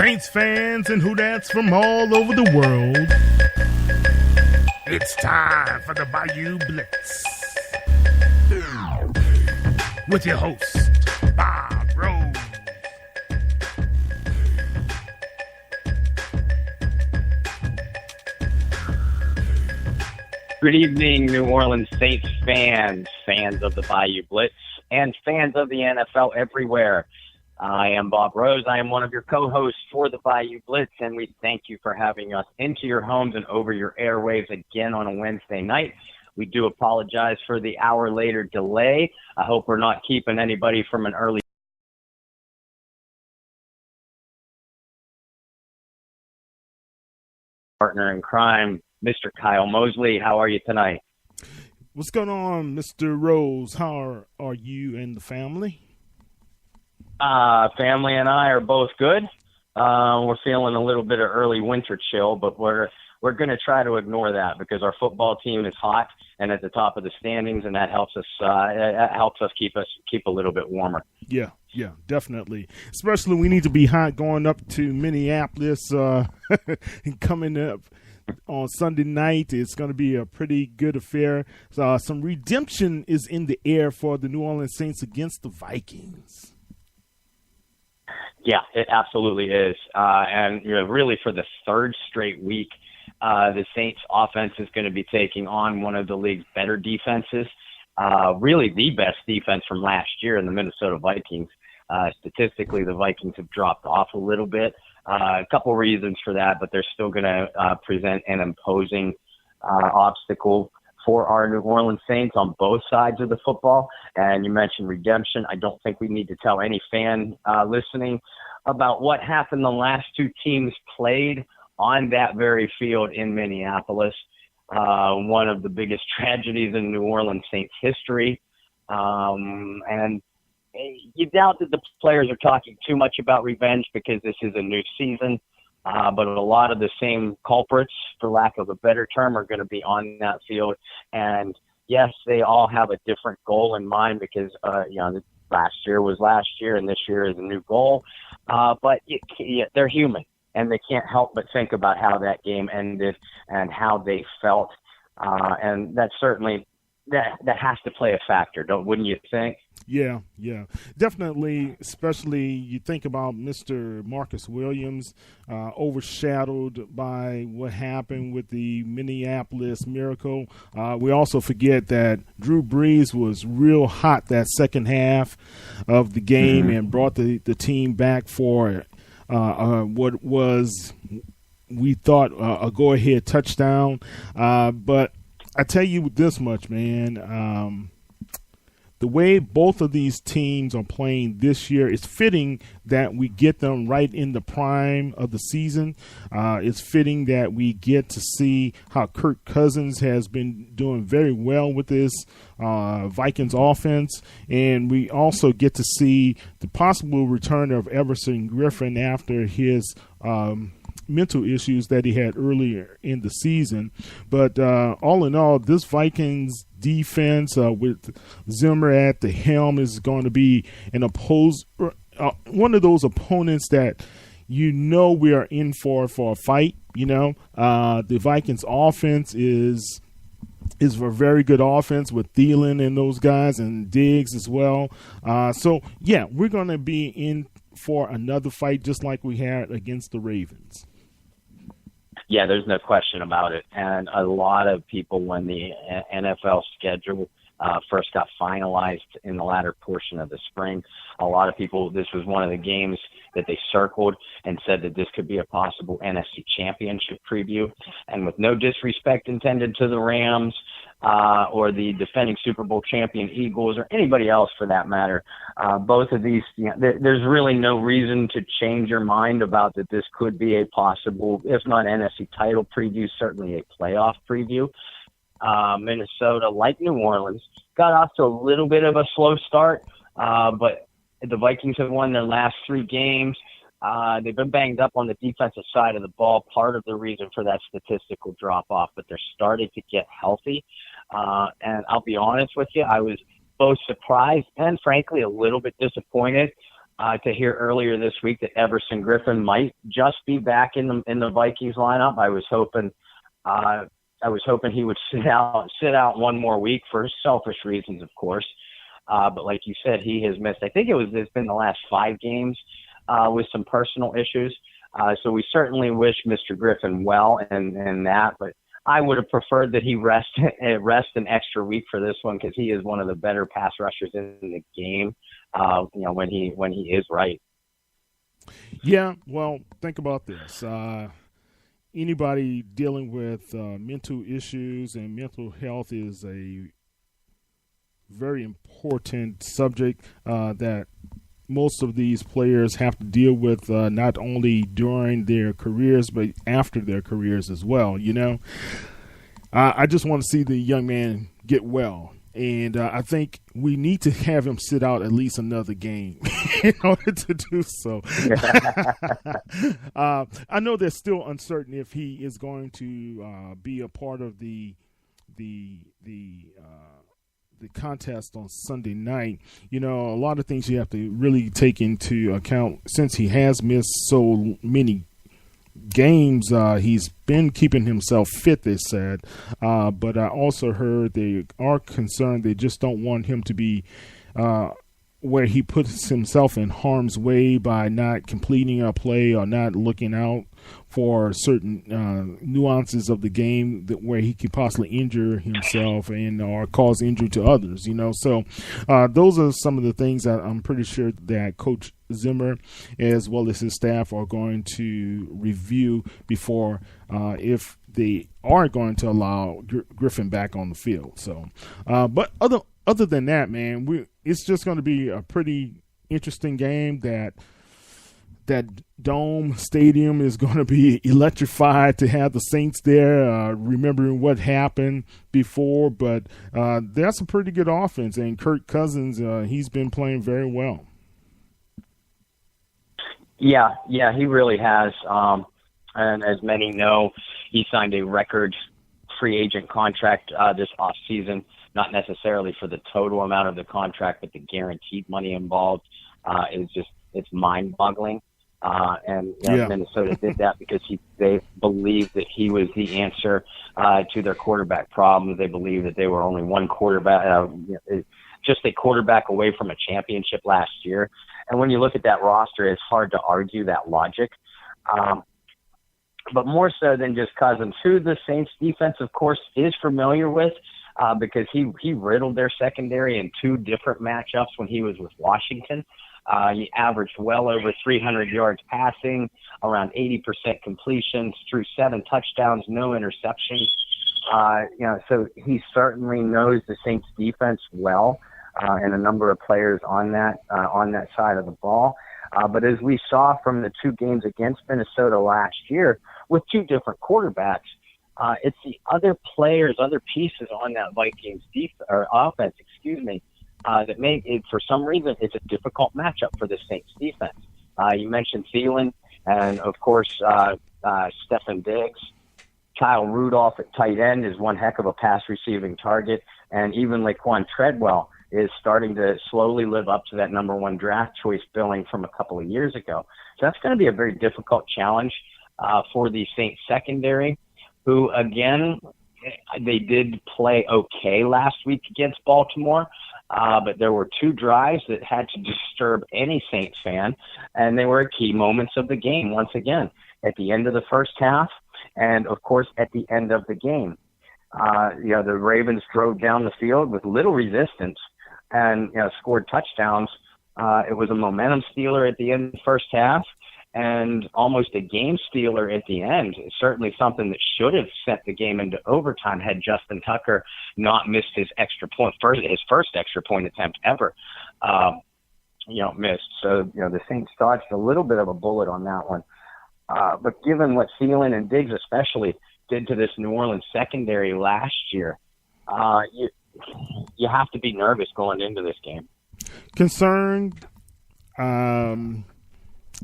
Saints fans and who-dats from all over the world. It's time for the Bayou Blitz. With your host, Bob Rose. Good evening, New Orleans Saints fans of the Bayou Blitz, and fans of the NFL everywhere. I am Bob Rose. I am one of your co-hosts for the Bayou Blitz, and we thank you for having us into your homes and over your airwaves again on a Wednesday night. We do apologize for the hour later delay. I hope we're not keeping anybody from an early partner in crime, Mr. Kyle Mosley. How are you tonight? What's going on, Mr. Rose? How are you and the family? Family and I are both good. We're feeling a little bit of early winter chill, but we're going to try to ignore that because our football team is hot and at the top of the standings, and that helps us keep a little bit warmer. Yeah, definitely. Especially we need to be hot going up to Minneapolis coming up on Sunday night. It's going to be a pretty good affair. Some redemption is in the air for the New Orleans Saints against the Vikings. Yeah, it absolutely is. And really for the third straight week, the Saints offense is going to be taking on one of the league's better defenses, really the best defense from last year in the Minnesota Vikings. Statistically, the Vikings have dropped off a little bit. A couple reasons for that, but they're still going to present an imposing obstacle for our New Orleans Saints on both sides of the football. And you mentioned redemption. I don't think we need to tell any fan listening about what happened the last two teams played on that very field in Minneapolis. One of the biggest tragedies in New Orleans Saints history. And you doubt that the players are talking too much about revenge because this is a new season. But a lot of the same culprits, for lack of a better term, are going to be on that field. And yes, they all have a different goal in mind because, last year was last year and this year is a new goal. But they're human and they can't help but think about how that game ended and how they felt. And that certainly, that has to play a factor, wouldn't you think? Yeah, definitely. Especially you think about Mr. Marcus Williams, overshadowed by what happened with the Minneapolis Miracle. We also forget that Drew Brees was real hot that second half of the game and brought the team back for what was, we thought, a go-ahead touchdown. But I tell you this much, man. The way both of these teams are playing this year, it's fitting that we get them right in the prime of the season. It's fitting that we get to see how Kirk Cousins has been doing very well with this Vikings offense. And we also get to see the possible return of Everson Griffin after his mental issues that he had earlier in the season. But all in all, this Vikings defense with Zimmer at the helm is going to be one of those opponents that we are in for a fight. The Vikings offense is a very good offense with Thielen and those guys and Diggs as well. We're going to be in for another fight just like we had against the Ravens. Yeah, there's no question about it. And a lot of people, when the NFL schedule first got finalized in the latter portion of the spring, a lot of people, this was one of the games that they circled and said that this could be a possible NFC championship preview. And with no disrespect intended to the Rams or the defending Super Bowl champion Eagles or anybody else for that matter, both of these, there's really no reason to change your mind about that this could be a possible, if not NFC title preview, certainly a playoff preview. Minnesota, like New Orleans, got off to a little bit of a slow start, but the Vikings have won their last three games. They've been banged up on the defensive side of the ball, part of the reason for that statistical drop-off, but they're starting to get healthy. And I'll be honest with you, I was both surprised and, frankly, a little bit disappointed to hear earlier this week that Everson Griffin might just be back in the Vikings lineup. I was hoping he would sit out one more week for selfish reasons, of course. But like you said, he has missed. I think it's been the last 5 games with some personal issues. So we certainly wish Mr. Griffin well and that. But I would have preferred that he rest an extra week for this one, because he is one of the better pass rushers in the game. When he is right. Yeah, well, think about this. Anybody dealing with mental issues and mental health is a very important subject that most of these players have to deal with, not only during their careers but after their careers as well. I just want to see the young man get well. And I think we need to have him sit out at least another game in order to do so. I know there's still uncertain if he is going to be a part of the contest on Sunday night. A lot of things you have to really take into account since he has missed so many games. He's been keeping himself fit, they said, but I also heard they are concerned they just don't want him to be where he puts himself in harm's way by not completing a play or not looking out for certain nuances of the game where he could possibly injure himself and or cause injury to others. So those are some of the things that I'm pretty sure that Coach Zimmer as well as his staff are going to review before if they are going to allow Griffin back on the field. So but other than that, man, it's just going to be a pretty interesting game. That Dome Stadium is going to be electrified to have the Saints there, remembering what happened before. But that's a pretty good offense, and Kirk Cousins, he's been playing very well. Yeah, he really has. And as many know, he signed a record free agent contract this offseason, not necessarily for the total amount of the contract, but the guaranteed money involved it's mind-boggling. Minnesota did that because they believed that he was the answer to their quarterback problem. They believed that they were only one quarterback, just a quarterback away from a championship last year. And when you look at that roster, it's hard to argue that logic. But more so than just Cousins, who the Saints defense, of course, is familiar with, because he riddled their secondary in 2 different matchups when he was with Washington. He averaged well over 300 yards passing, around 80% completions, threw 7 touchdowns, no interceptions. So he certainly knows the Saints defense well, and a number of players on that side of the ball. But as we saw from the 2 games against Minnesota last year with 2 different quarterbacks, it's the other players, other pieces on that Vikings offense, that make it, for some reason, it's a difficult matchup for the Saints defense. You mentioned Thielen, and of course, Stefan Diggs. Kyle Rudolph at tight end is one heck of a pass receiving target, and even Laquan Treadwell is starting to slowly live up to that number 1 draft choice billing from a couple of years ago. So that's going to be a very difficult challenge for the Saints secondary, who, again, they did play okay last week against Baltimore, but there were 2 drives that had to disturb any Saints fan, and they were key moments of the game once again, at the end of the first half and, of course, at the end of the game. The Ravens drove down the field with little resistance and scored touchdowns. It was a momentum stealer at the end of the first half and almost a game stealer at the end. It's certainly something that should have sent the game into overtime had Justin Tucker not missed his his first extra point attempt ever, missed. So, the Saints dodged a little bit of a bullet on that one. But given what Thielen and Diggs especially did to this New Orleans secondary last year, you have to be nervous going into this game. Concerned.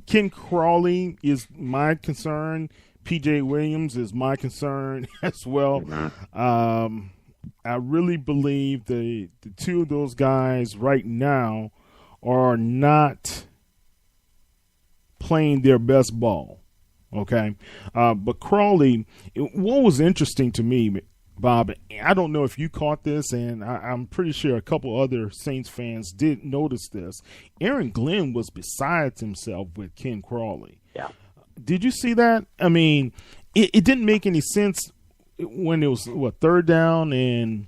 Ken Crawley is my concern. P.J. Williams is my concern as well. Mm-hmm. I really believe the 2 of those guys right now are not playing their best ball. Okay. But Crawley, what was interesting to me, Bob, I don't know if you caught this, and I'm pretty sure a couple other Saints fans did notice this. Aaron Glenn was beside himself with Ken Crawley. Yeah. Did you see that? I mean, it didn't make any sense when it was, third down, and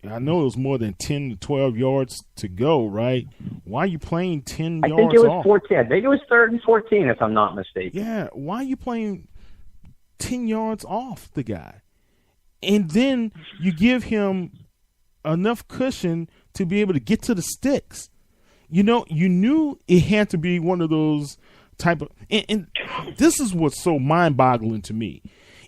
I know it was more than 10 to 12 yards to go, right? Why are you playing 10 yards off? I think it was 14. I think it was 3rd and 14, if I'm not mistaken. Yeah, why are you playing 10 yards off the guy? And then you give him enough cushion to be able to get to the sticks. You know, you knew it had to be one of those type of – and this is what's so mind-boggling to me.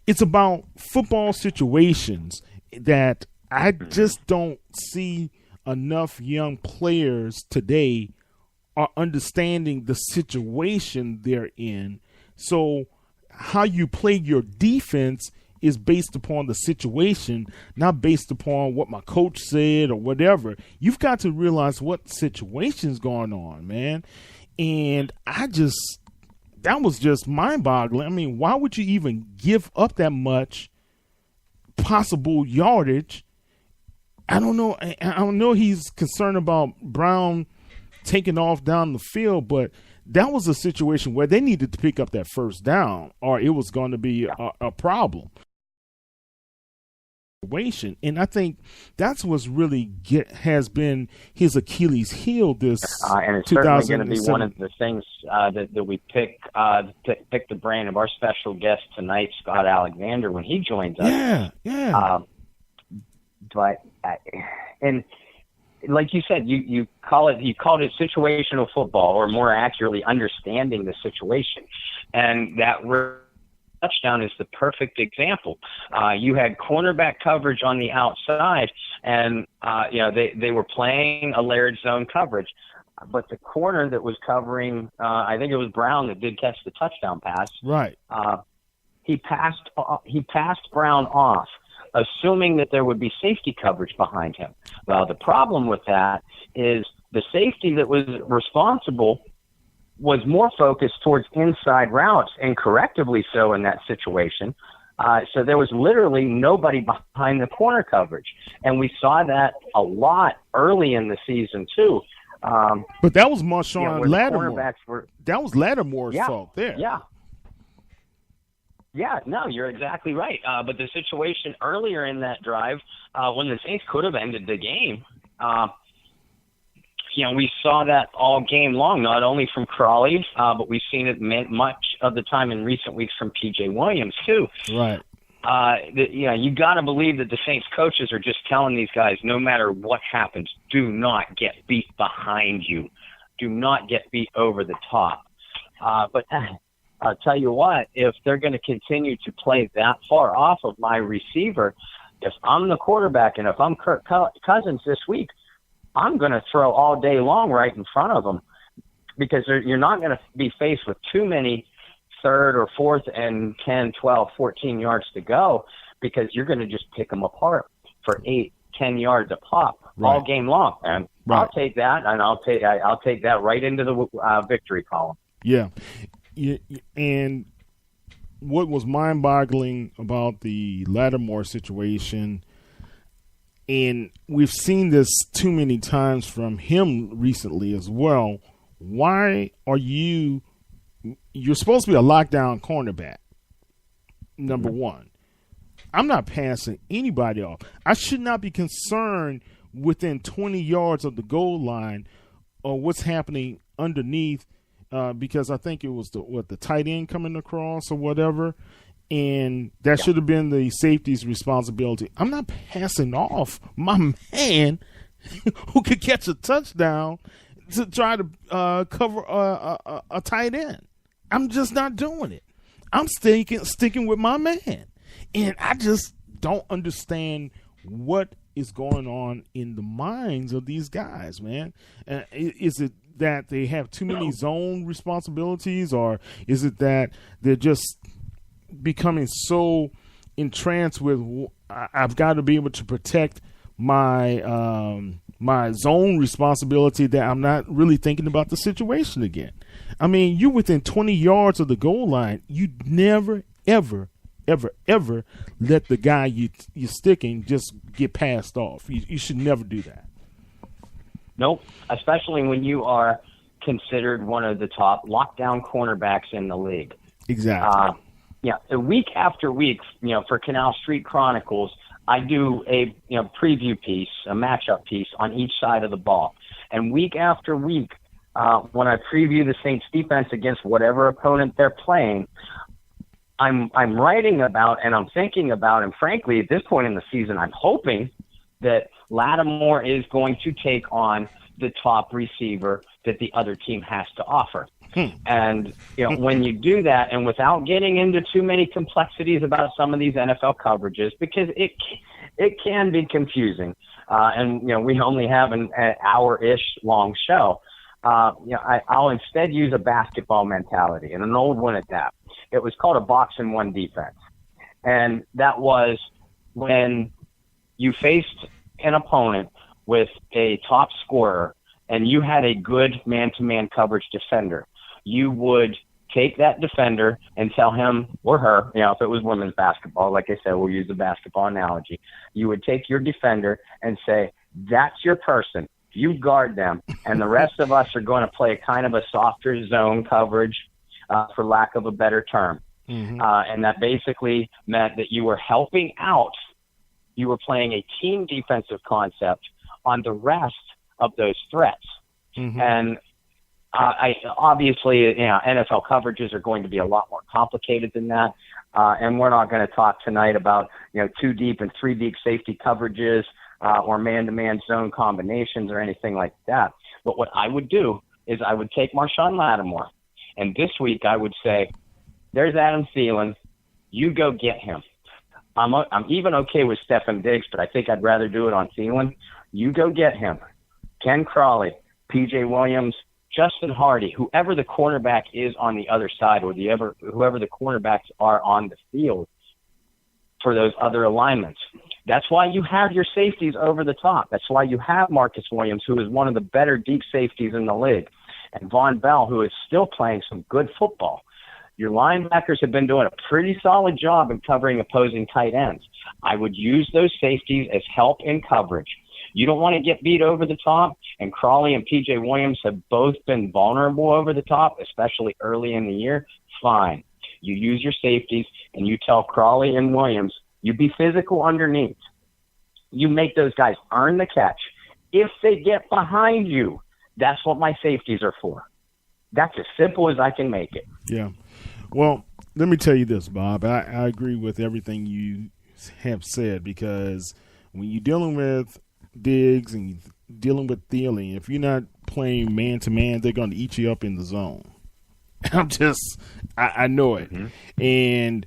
It's about football situations that I just don't see enough young players today are understanding the situation they're in. So how you play your defense is based upon the situation, not based upon what my coach said or whatever. You've got to realize what situation's going on, man. And that was just mind-boggling. I mean, why would you even give up that much possible yardage? I don't know. I don't know he's concerned about Brown taking off down the field, but that was a situation where they needed to pick up that first down or it was going to be a problem. And I think that's what's really has been his Achilles heel this and it's certainly going to be one of the things that we pick the brain of our special guest tonight, Scott Alexander, when he joins us. Yeah. And like you said, you called it situational football, or more accurately, understanding the situation, and that touchdown is the perfect example. You had cornerback coverage on the outside, and they were playing a layered zone coverage, but the corner that was covering, I think it was Brown that did catch the touchdown pass. Right. He passed Brown off, assuming that there would be safety coverage behind him. Well, the problem with that is the safety that was responsible was more focused towards inside routes, and correctably so in that situation. So there was literally nobody behind the corner coverage. And we saw that a lot early in the season, too. But that was Marshawn Lattimore. That was Lattimore's fault there. Yeah, no, you're exactly right. But the situation earlier in that drive, when the Saints could have ended the game, we saw that all game long, not only from Crawley, but we've seen it much of the time in recent weeks from P.J. Williams, too. Right. You got to believe that the Saints coaches are just telling these guys, no matter what happens, do not get beat behind you. Do not get beat over the top. But I'll tell you what, if they're going to continue to play that far off of my receiver, if I'm the quarterback and if I'm Kirk Cousins this week, I'm going to throw all day long right in front of them, because you're not going to be faced with too many 3rd or 4th and 10, 12, 14 yards to go, because you're going to just pick them apart for 8, 10 yards a pop all game long. And I'll take that, and I'll take that right into the victory column. Yeah. And what was mind-boggling about the Lattimore situation, and we've seen this too many times from him recently as well. Why are you're supposed to be a lockdown cornerback, number one. I'm not passing anybody off. I should not be concerned within 20 yards of the goal line or what's happening underneath, because I think it was the tight end coming across or whatever. And that should have been the safety's responsibility. I'm not passing off my man who could catch a touchdown to try to cover a tight end. I'm just not doing it. I'm sticking with my man. And I just don't understand what is going on in the minds of these guys, man. Is it that they have too many zone responsibilities, or is it that they're just becoming so entranced with I've got to be able to protect my zone responsibility that I'm not really thinking about the situation again. I mean, you're within 20 yards of the goal line. You never, ever, ever, ever let the guy you're sticking just get passed off. You should never do that. Nope, especially when you are considered one of the top lockdown cornerbacks in the league. Exactly. Week after week, for Canal Street Chronicles, I do a preview piece, a matchup piece on each side of the ball. And week after week, when I preview the Saints defense against whatever opponent they're playing, I'm writing about and I'm thinking about, and frankly, at this point in the season, I'm hoping that Lattimore is going to take on the top receiver that the other team has to offer. And, when you do that, and without getting into too many complexities about some of these NFL coverages, because it can be confusing, and, we only have an hour-ish long show, I'll instead use a basketball mentality, and an old one at that. It was called a box and one defense. And that was when you faced an opponent with a top scorer and you had a good man-to-man coverage defender, you would take that defender and tell him or her, if it was women's basketball, like I said, we'll use the basketball analogy. You would take your defender and say, that's your person. You guard them, and the rest of us are going to play kind of a softer zone coverage, for lack of a better term. Mm-hmm. And that basically meant that you were helping out. You were playing a team defensive concept on the rest of those threats. Mm-hmm. And obviously, NFL coverages are going to be a lot more complicated than that. And we're not going to talk tonight about, 2 deep and 3 deep safety coverages, or man-to-man zone combinations or anything like that. But what I would do is I would take Marshawn Lattimore, and this week I would say, there's Adam Thielen. You go get him. I'm even okay with Stefan Diggs, but I think I'd rather do it on Thielen. You go get him. Ken Crawley, P.J. Williams, Justin Hardy, whoever the cornerback is on the other side, or whoever the cornerbacks are on the field for those other alignments. That's why you have your safeties over the top. That's why you have Marcus Williams, who is one of the better deep safeties in the league, and Von Bell, who is still playing some good football. Your linebackers have been doing a pretty solid job in covering opposing tight ends. I would use those safeties as help in coverage. You don't want to get beat over the top, and Crawley and P.J. Williams have both been vulnerable over the top, especially early in the year. Fine. You use your safeties, and you tell Crawley and Williams, you be physical underneath. You make those guys earn the catch. If they get behind you, that's what my safeties are for. That's as simple as I can make it. Yeah. Well, let me tell you this, Bob. I agree with everything you have said, because when you're dealing with Diggs and you're dealing with Thielen, if you're not playing man-to-man, they're going to eat you up in the zone. I know it. Mm-hmm. And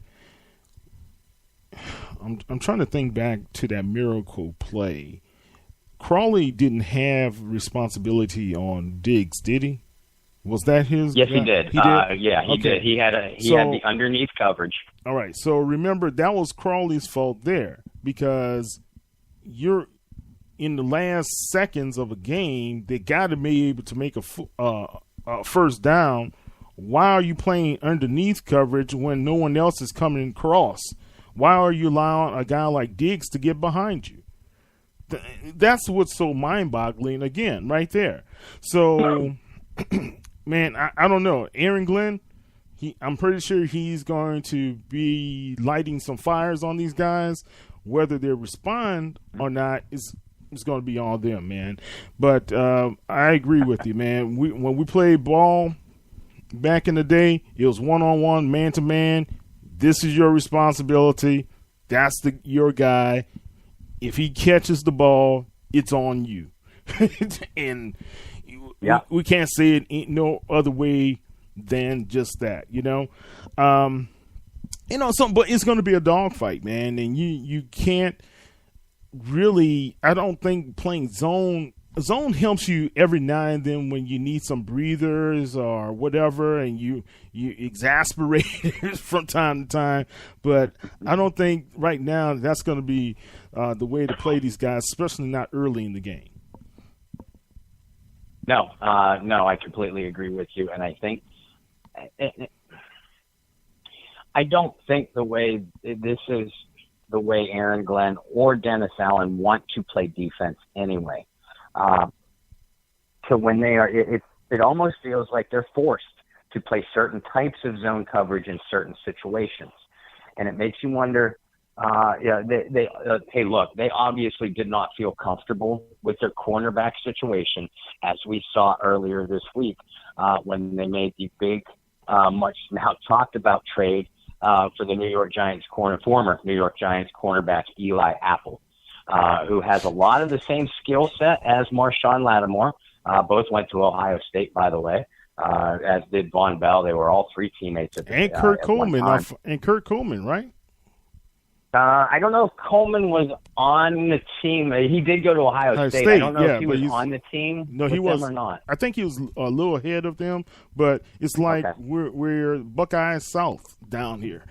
I'm trying to think back to that miracle play. Crawley didn't have responsibility on Diggs, did he? Was that his? Yes, he did. He did? He did. He had the underneath coverage. All right. So remember, that was Crawley's fault there, because you're in the last seconds of a game. They got to be able to make a first down. Why are you playing underneath coverage when no one else is coming across? Why are you allowing a guy like Diggs to get behind you? That's what's so mind-boggling, again, right there. So, man, I don't know. Aaron Glenn, I'm pretty sure he's going to be lighting some fires on these guys. Whether they respond or not is going to be on them, man. But I agree with you, man. When we played ball back in the day, it was one-on-one, man-to-man. This is your responsibility. That's your guy. If he catches the ball, it's on you. And we can't say it ain't no other way than just that, but it's going to be a dogfight, man. And you can't really, I don't think playing zone zone helps you every now and then when you need some breathers or whatever, and you exasperate from time to time. But I don't think right now that's going to be the way to play these guys, especially not early in the game. No, I completely agree with you, and I think I don't think this is the way Aaron Glenn or Dennis Allen want to play defense anyway. So when they are, it almost feels like they're forced to play certain types of zone coverage in certain situations, and it makes you wonder. Hey, look, they obviously did not feel comfortable with their cornerback situation, as we saw earlier this week when they made the big, much now talked about trade for the former New York Giants cornerback Eli Apple, who has a lot of the same skill set as Marshawn Lattimore. Both went to Ohio State, by the way, as did Von Bell. They were all three teammates at and Kurt Coleman, Kurt Coleman, right? I don't know if Coleman was on the team. He did go to Ohio State. I don't know if he was on the team. No, he was or not. I think he was a little ahead of them, but it's like we're Buckeyes South down here.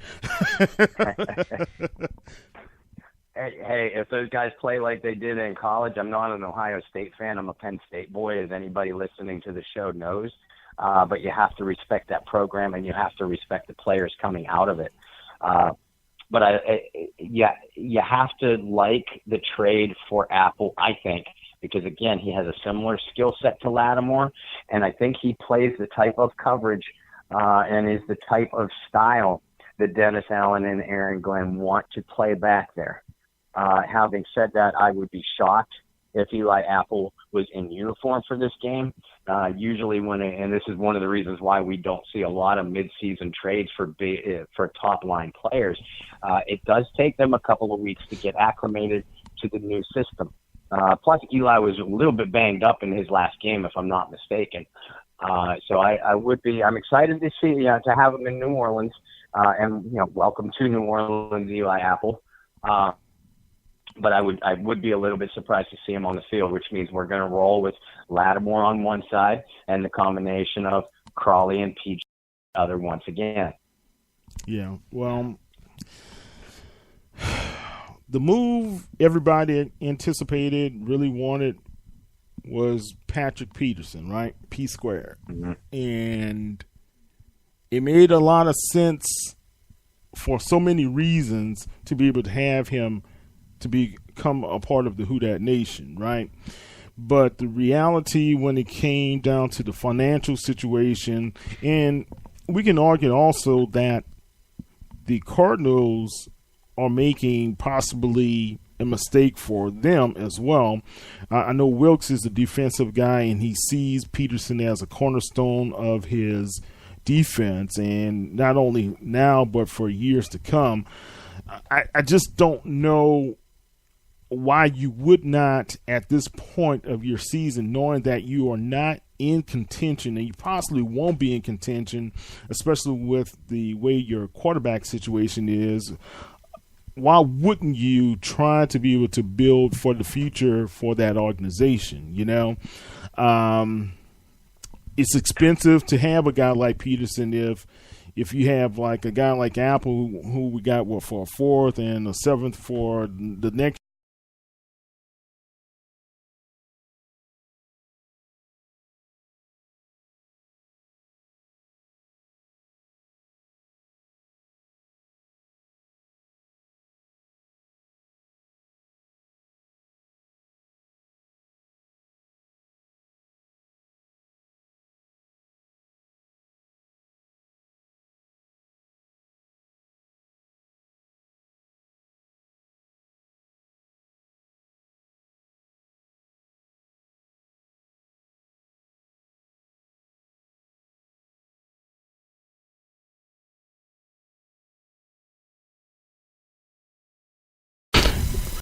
Hey, if those guys play like they did in college, I'm not an Ohio State fan. I'm a Penn State boy, as anybody listening to the show knows. But you have to respect that program, and you have to respect the players coming out of it. But you have to like the trade for Apple, I think, because, again, he has a similar skill set to Lattimore, and I think he plays the type of coverage and is the type of style that Dennis Allen and Aaron Glenn want to play back there. Having said that, I would be shocked if Eli Apple was in uniform for this game. Usually and this is one of the reasons why we don't see a lot of midseason trades for top-line players. It does take them a couple of weeks to get acclimated to the new system. Plus, Eli was a little bit banged up in his last game, if I'm not mistaken. So I'm excited to see, to have him in New Orleans, and welcome to New Orleans, Eli Apple. But I would be a little bit surprised to see him on the field, which means we're going to roll with Lattimore on one side and the combination of Crawley and PJ other once again. Yeah, well, the move everybody anticipated, really wanted, was Patrick Peterson, right? P squared. Mm-hmm. And it made a lot of sense for so many reasons to be able to have him to become a part of the Who Dat Nation, right? But the reality when it came down to the financial situation, and we can argue also that the Cardinals are making possibly a mistake for them as well. I know Wilkes is a defensive guy, and he sees Peterson as a cornerstone of his defense, and not only now but for years to come. I just don't know why you would not, at this point of your season, knowing that you are not in contention and you possibly won't be in contention, especially with the way your quarterback situation is, why wouldn't you try to be able to build for the future for that organization? It's expensive to have a guy like Peterson if you have like a guy like Apple who we got for a fourth and a seventh for the next.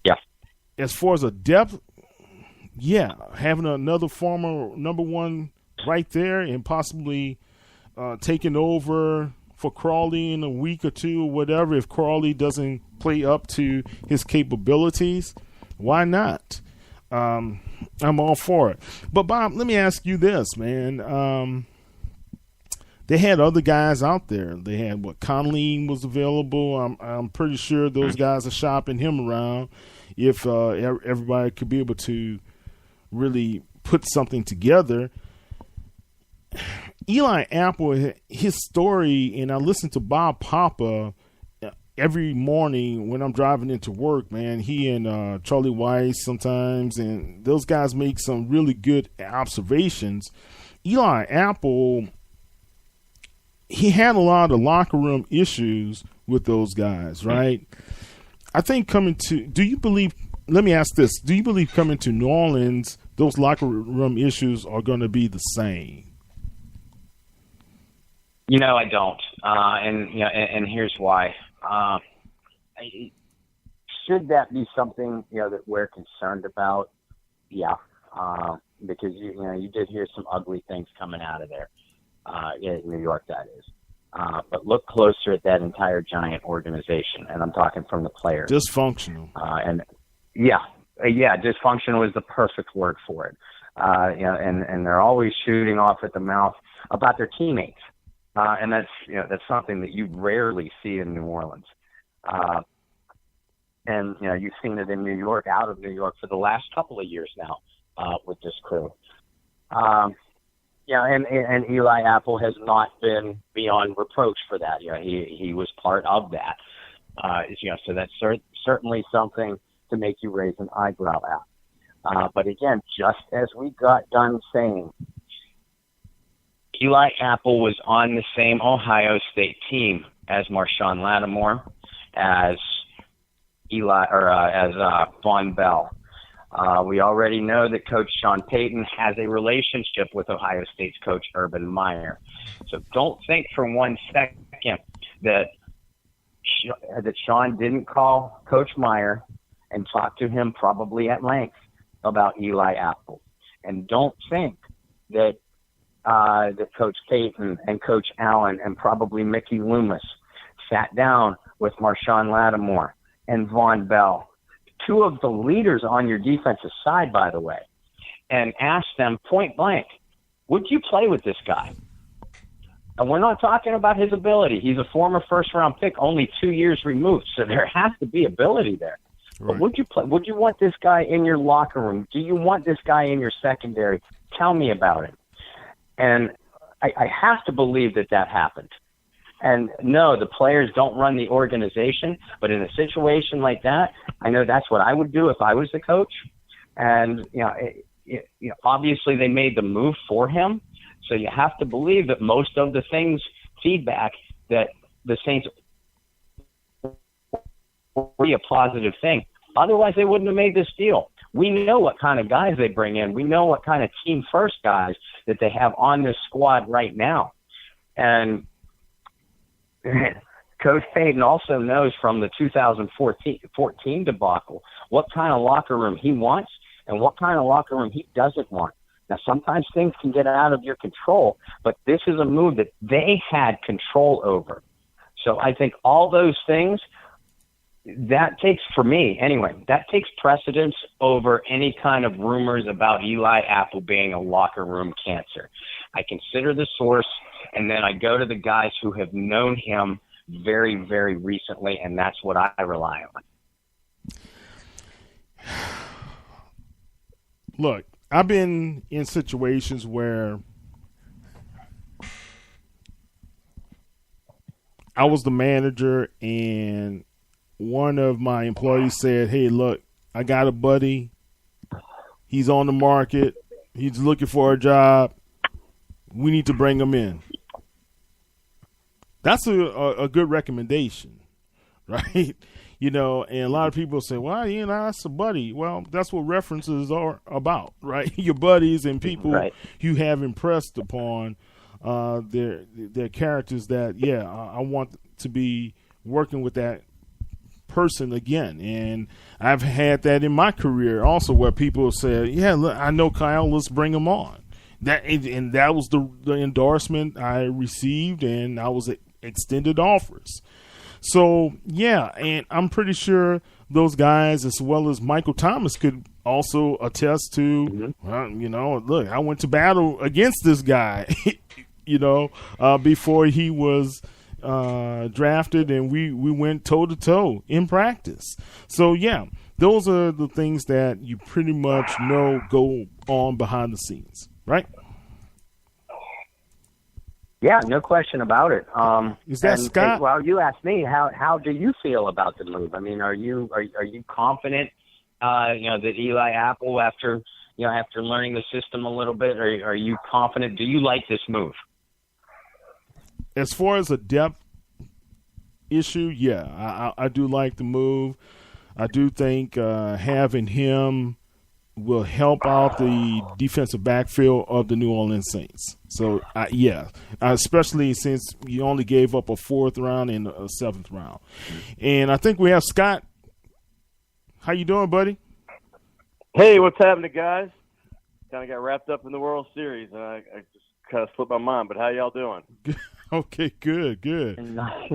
Yeah. As far as a depth, having another former number one right there and possibly taking over for Crawley in a week or two or whatever, if Crawley doesn't play up to his capabilities, why not? I'm all for it. But Bob, let me ask you this, man. They had other guys out there. They had Conley was available. I'm pretty sure those guys are shopping him around. If everybody could be able to really put something together. Eli Apple, his story, and I listen to Bob Papa every morning when I'm driving into work, man. He and Charlie Weiss sometimes, and those guys make some really good observations. Eli Apple, he had a lot of locker room issues with those guys, right? I think let me ask this, do you believe coming to New Orleans, those locker room issues are going to be the same? I don't. And here's why. Should that be something, that we're concerned about? Yeah. Because, you did hear some ugly things coming out of there. In New York, that is. But look closer at that entire giant organization, and I'm talking from the players. Dysfunctional. Dysfunctional is the perfect word for it. And they're always shooting off at the mouth about their teammates. And that's something that you rarely see in New Orleans. And you've seen it in New York, out of New York for the last couple of years now, with this crew. And Eli Apple has not been beyond reproach for that. He was part of that. So that's certainly something to make you raise an eyebrow at. But again, just as we got done saying, Eli Apple was on the same Ohio State team as Marshawn Lattimore, as Von Bell. We already know that Coach Sean Payton has a relationship with Ohio State's coach Urban Meyer. So don't think for 1 second that Sean didn't call Coach Meyer and talk to him probably at length about Eli Apple. And don't think that Coach Payton and Coach Allen and probably Mickey Loomis sat down with Marshawn Lattimore and Von Bell, two of the leaders on your defensive side, by the way, and asked them point blank, would you play with this guy? And we're not talking about his ability. He's a former first-round pick, only 2 years removed, so there has to be ability there. Right. But would you play? Would you want this guy in your locker room? Do you want this guy in your secondary? Tell me about it. And I have to believe that happened. And no, the players don't run the organization, but in a situation like that, I know that's what I would do if I was the coach. And, obviously they made the move for him. So you have to believe that most of the feedback that the Saints will be a positive thing. Otherwise they wouldn't have made this deal. We know what kind of guys they bring in. We know what kind of team first guys that they have on this squad right now. And Coach Payton also knows from the 2014 debacle what kind of locker room he wants and what kind of locker room he doesn't want. Now, sometimes things can get out of your control, but this is a move that they had control over. So I think all those things, that takes precedence over any kind of rumors about Eli Apple being a locker room cancer. I consider the source, and then I go to the guys who have known him very, very recently, and that's what I rely on. Look, I've been in situations where I was the manager and one of my employees said, hey, look, I got a buddy. He's on the market. He's looking for a job. We need to bring him in. That's a good recommendation, right? And a lot of people say, well, that's a buddy. Well, that's what references are about, right? Your buddies and people right. You have impressed upon their characters that, I want to be working with that person again. And I've had that in my career also where people say, look, I know Kyle, let's bring him on. That was the endorsement I received, and I was extended offers. So, and I'm pretty sure those guys, as well as Michael Thomas, could also attest to, look, I went to battle against this guy, before he was drafted, and we went toe-to-toe in practice. So, yeah, those are the things that you pretty much know go on behind the scenes, right? Yeah, no question about it. Is that Scott? Well, you asked me, how do you feel about the move? I mean, are you confident, that Eli Apple, after learning the system a little bit, are you confident? Do you like this move? As far as a depth issue, yeah, I do like the move. I do think having him will help out the defensive backfield of the New Orleans Saints. So, especially since you only gave up a 4th round and a 7th round. And I think we have Scott. How you doing, buddy? Hey, what's happening, guys? Kind of got wrapped up in the World Series, and I just kind of slipped my mind. But how y'all doing? Okay, good. Not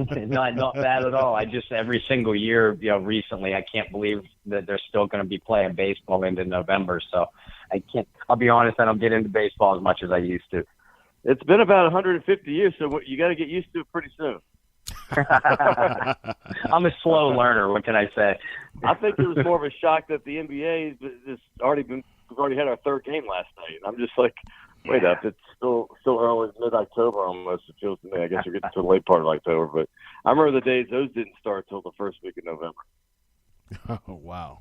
bad at all. I just every single year, recently, I can't believe that they're still going to be playing baseball into November. So I'll be honest, I don't get into baseball as much as I used to. It's been about 150 years, so you got to get used to it pretty soon. I'm a slow learner. What can I say? I think it was more of a shock that the NBA we've already had our 3rd game last night. I'm just like, wait up, it's still early, mid-October almost, it feels to me. I guess we're getting to the late part of October, but I remember the days those didn't start till the first week of November. Oh, wow.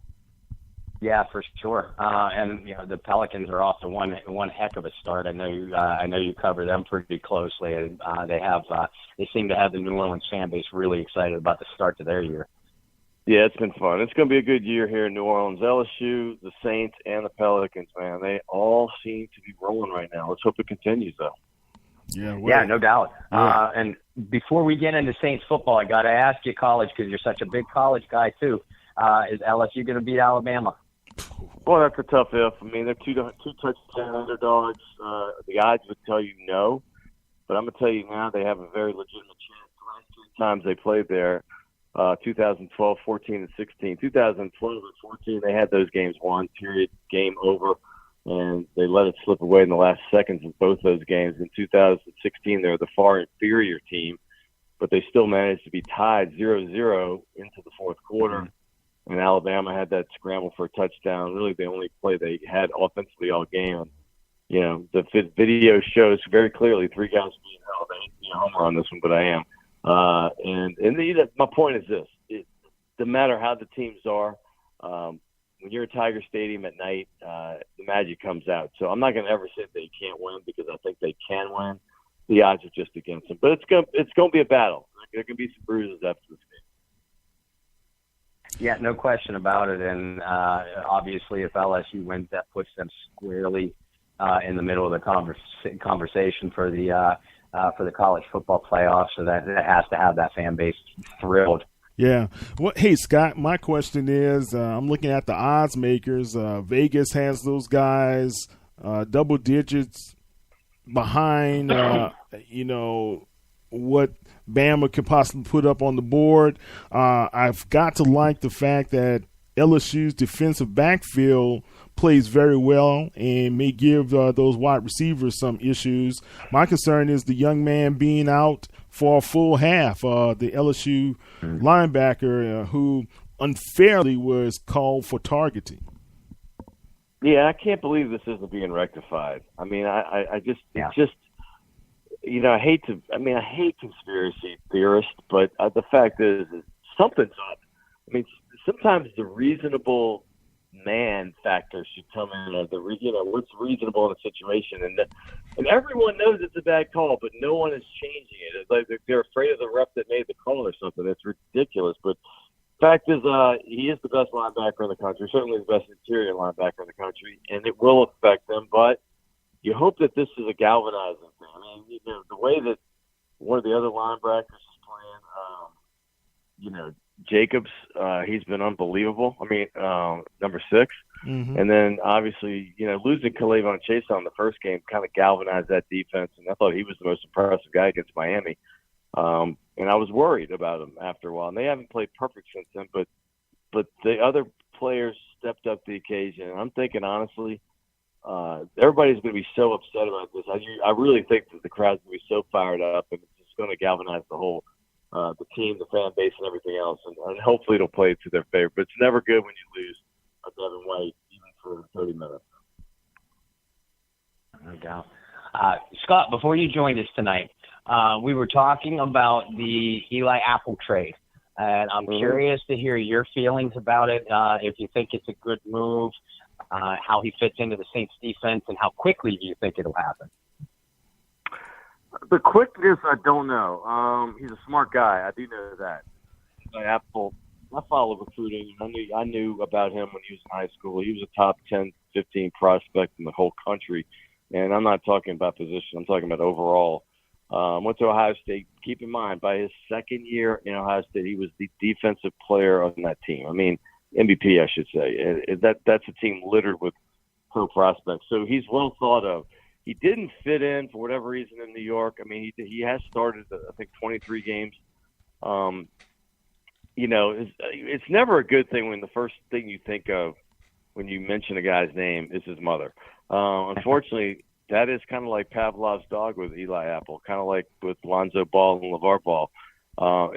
Yeah, for sure. And the Pelicans are off to one heck of a start. I know you cover them pretty closely, and they seem to have the New Orleans fan base really excited about the start to their year. Yeah, it's been fun. It's going to be a good year here in New Orleans. LSU, the Saints, and the Pelicans, man, they all seem to be rolling right now. Let's hope it continues, though. Yeah, no doubt. Yeah. And before we get into Saints football, I got to ask you, college, because you're such a big college guy too. Is LSU going to beat Alabama? Well, that's a tough if. I mean, they're two touchdown underdogs. The odds would tell you no, but I'm going to tell you now they have a very legitimate chance. The last 3 times they played there, 2012, 14, and 16. 2012 and 14, they had those games won, period, game over, and they let it slip away in the last seconds of both those games. In 2016, they were the far inferior team, but they still managed to be tied 0-0 into the 4th quarter. Mm-hmm. And Alabama had that scramble for a touchdown. Really, the only play they had offensively all game. The video shows very clearly 3 guys being held. I ain't being a homer on this one, but I am. My point is this: no matter how the teams are, when you're at Tiger Stadium at night, the magic comes out. So I'm not going to ever say they can't win, because I think they can win. The odds are just against them, but it's going to be a battle. There can be some bruises after this game. Yeah, no question about it. And obviously, if LSU wins, that puts them squarely in the middle of the conversation for the college football playoffs. So that has to have that fan base thrilled. Yeah. Well, hey, Scott, my question is, I'm looking at the odds makers. Vegas has those guys double digits behind, what Bama could possibly put up on the board. I've got to like the fact that LSU's defensive backfield plays very well and may give those wide receivers some issues. My concern is the young man being out for a full half, the LSU linebacker who unfairly was called for targeting. Yeah, I can't believe this isn't being rectified. I mean, I hate conspiracy theorists, but the fact is something's up. I mean, sometimes the reasonable man factor should come in as what's reasonable in a situation, and everyone knows it's a bad call, but no one is changing it. It's like they're afraid of the ref that made the call or something. It's ridiculous. But fact is, he is the best linebacker in the country, certainly the best interior linebacker in the country, and it will affect them. But you hope that this is a galvanizing thing. I mean, the way that one of the other linebackers is playing, Jacobs, he's been unbelievable. I mean, number 6. Mm-hmm. And then, obviously, losing K'Lavon Chase on the first game kind of galvanized that defense, and I thought he was the most impressive guy against Miami. And I was worried about him after a while. And they haven't played perfect since then, but the other players stepped up to the occasion. And I'm thinking, honestly, everybody's going to be so upset about this. I really think that the crowd's going to be so fired up, and it's just going to galvanize the whole the team, the fan base, and everything else. And hopefully it'll play to their favor. But it's never good when you lose a Devin White, even for 30 minutes. No doubt. Scott, before you joined us tonight, we were talking about the Eli Apple trade. And I'm curious to hear your feelings about it, if you think it's a good move, how he fits into the Saints defense, and how quickly do you think it'll happen? The quickness, I don't know. He's a smart guy. I do know that. Apple, I follow recruiting. I knew about him when he was in high school. He was a top 10, 15 prospect in the whole country. And I'm not talking about position. I'm talking about overall. Went to Ohio State. Keep in mind, by his second year in Ohio State, he was the defensive player on that team. I mean, MVP, I should say. That's a team littered with pro prospects. So he's well thought of. He didn't fit in for whatever reason in New York. I mean, he has started, I think, 23 games. It's never a good thing when the first thing you think of when you mention a guy's name is his mother. Unfortunately, that is kind of like Pavlov's dog with Eli Apple, kind of like with Lonzo Ball and LeVar Ball.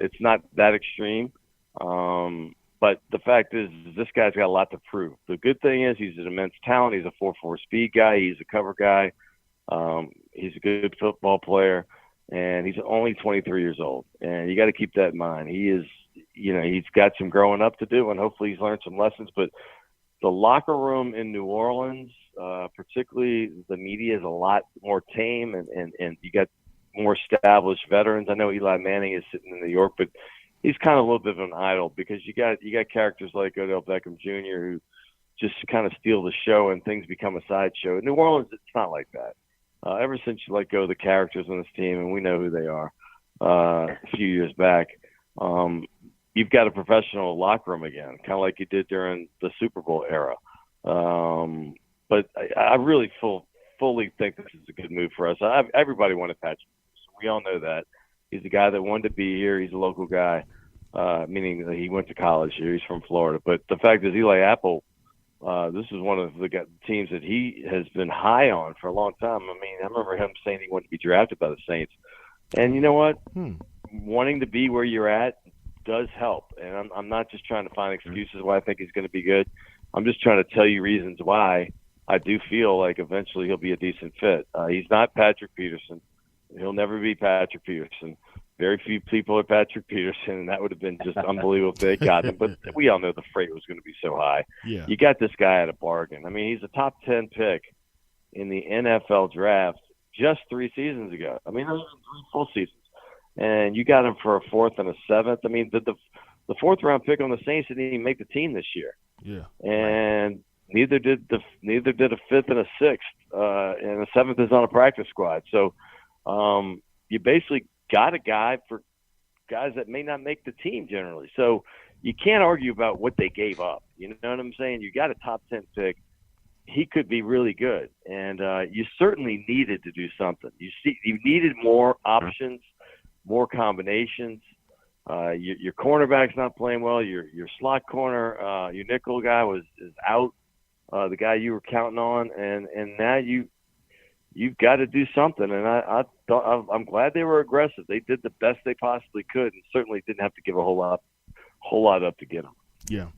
It's not that extreme, but the fact is this guy's got a lot to prove. The good thing is he's an immense talent. He's a 4.4 speed guy. He's a cover guy. He's a good football player, and he's only 23 years old. And you got to keep that in mind. He is, he's got some growing up to do, and hopefully he's learned some lessons. But the locker room in New Orleans, particularly the media, is a lot more tame, and you got more established veterans. I know Eli Manning is sitting in New York, but he's kind of a little bit of an idol because you got characters like Odell Beckham Jr. who just kind of steal the show and things become a sideshow. In New Orleans, it's not like that. Ever since you let go of the characters on this team, and we know who they are, a few years back, you've got a professional locker room again, kind of like you did during the Super Bowl era. But I really fully think this is a good move for us. Everybody wanted Patrick. We all know that. He's a guy that wanted to be here. He's a local guy, meaning that he went to college here. He's from Florida. But the fact is, Eli Apple, this is one of the teams that he has been high on for a long time. I mean, I remember him saying he wanted to be drafted by the Saints. And you know what? Wanting to be where you're at does help. And I'm not just trying to find excuses why I think he's going to be good. I'm just trying to tell you reasons why I do feel like eventually he'll be a decent fit. He's not Patrick Peterson. He'll never be Patrick Peterson. Very few people are Patrick Peterson, and that would have been just unbelievable if they had gotten him. But we all know the freight was going to be so high. Yeah. You got this guy at a bargain. I mean, he's a top 10 pick in the NFL draft just 3 seasons ago. I mean, not even 3 full seasons. And you got him for a 4th and a 7th. I mean, the 4th round pick on the Saints didn't even make the team this year. Yeah. And neither did a 5th and a 6th, and a 7th is on a practice squad. So you basically got a guy for guys that may not make the team generally. So you can't argue about what they gave up. You know what I'm saying? You got a top 10 pick. He could be really good, and you certainly needed to do something. You needed more options, more combinations. Your cornerback's not playing well. Your slot corner, your nickel guy is out. The guy you were counting on, and now you've got to do something. And I'm glad they were aggressive. They did the best they possibly could, and certainly didn't have to give a whole lot up to get him. Yeah.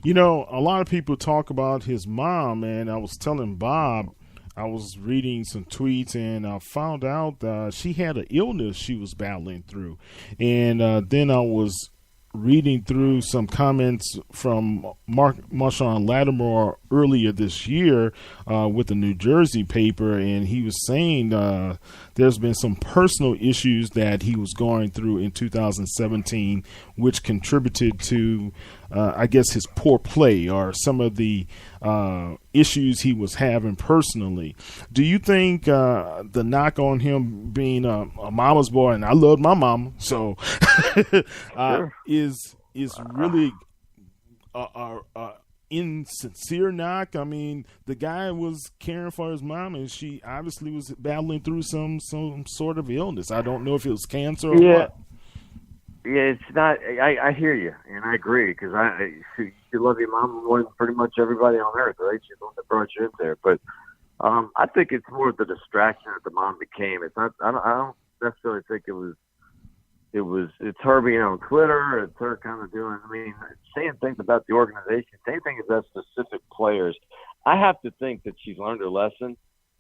You know, a lot of people talk about his mom, and I was telling Bob, I was reading some tweets, and I found out she had an illness she was battling through. And then I was reading through some comments from Marshawn Lattimore earlier this year with the New Jersey paper, and he was saying there's been some personal issues that he was going through in 2017, which contributed to, I guess, his poor play or some of the issues he was having personally. Do you think the knock on him being a mama's boy, and I love my mama, so Sure. is really a insincere knock? I mean, the guy was caring for his mom, and she obviously was battling through some sort of illness. I don't know if it was cancer or what. Yeah, it's not. I hear you, and I agree because you love your mom more than pretty much everybody on earth, right? She's the one that brought you in there. But I think it's more the distraction that the mom became. It's not. I don't necessarily think it was. It's her being on Twitter. It's her kind of doing. I mean, saying things about the organization. Same thing as that specific players. I have to think that she's learned her lesson,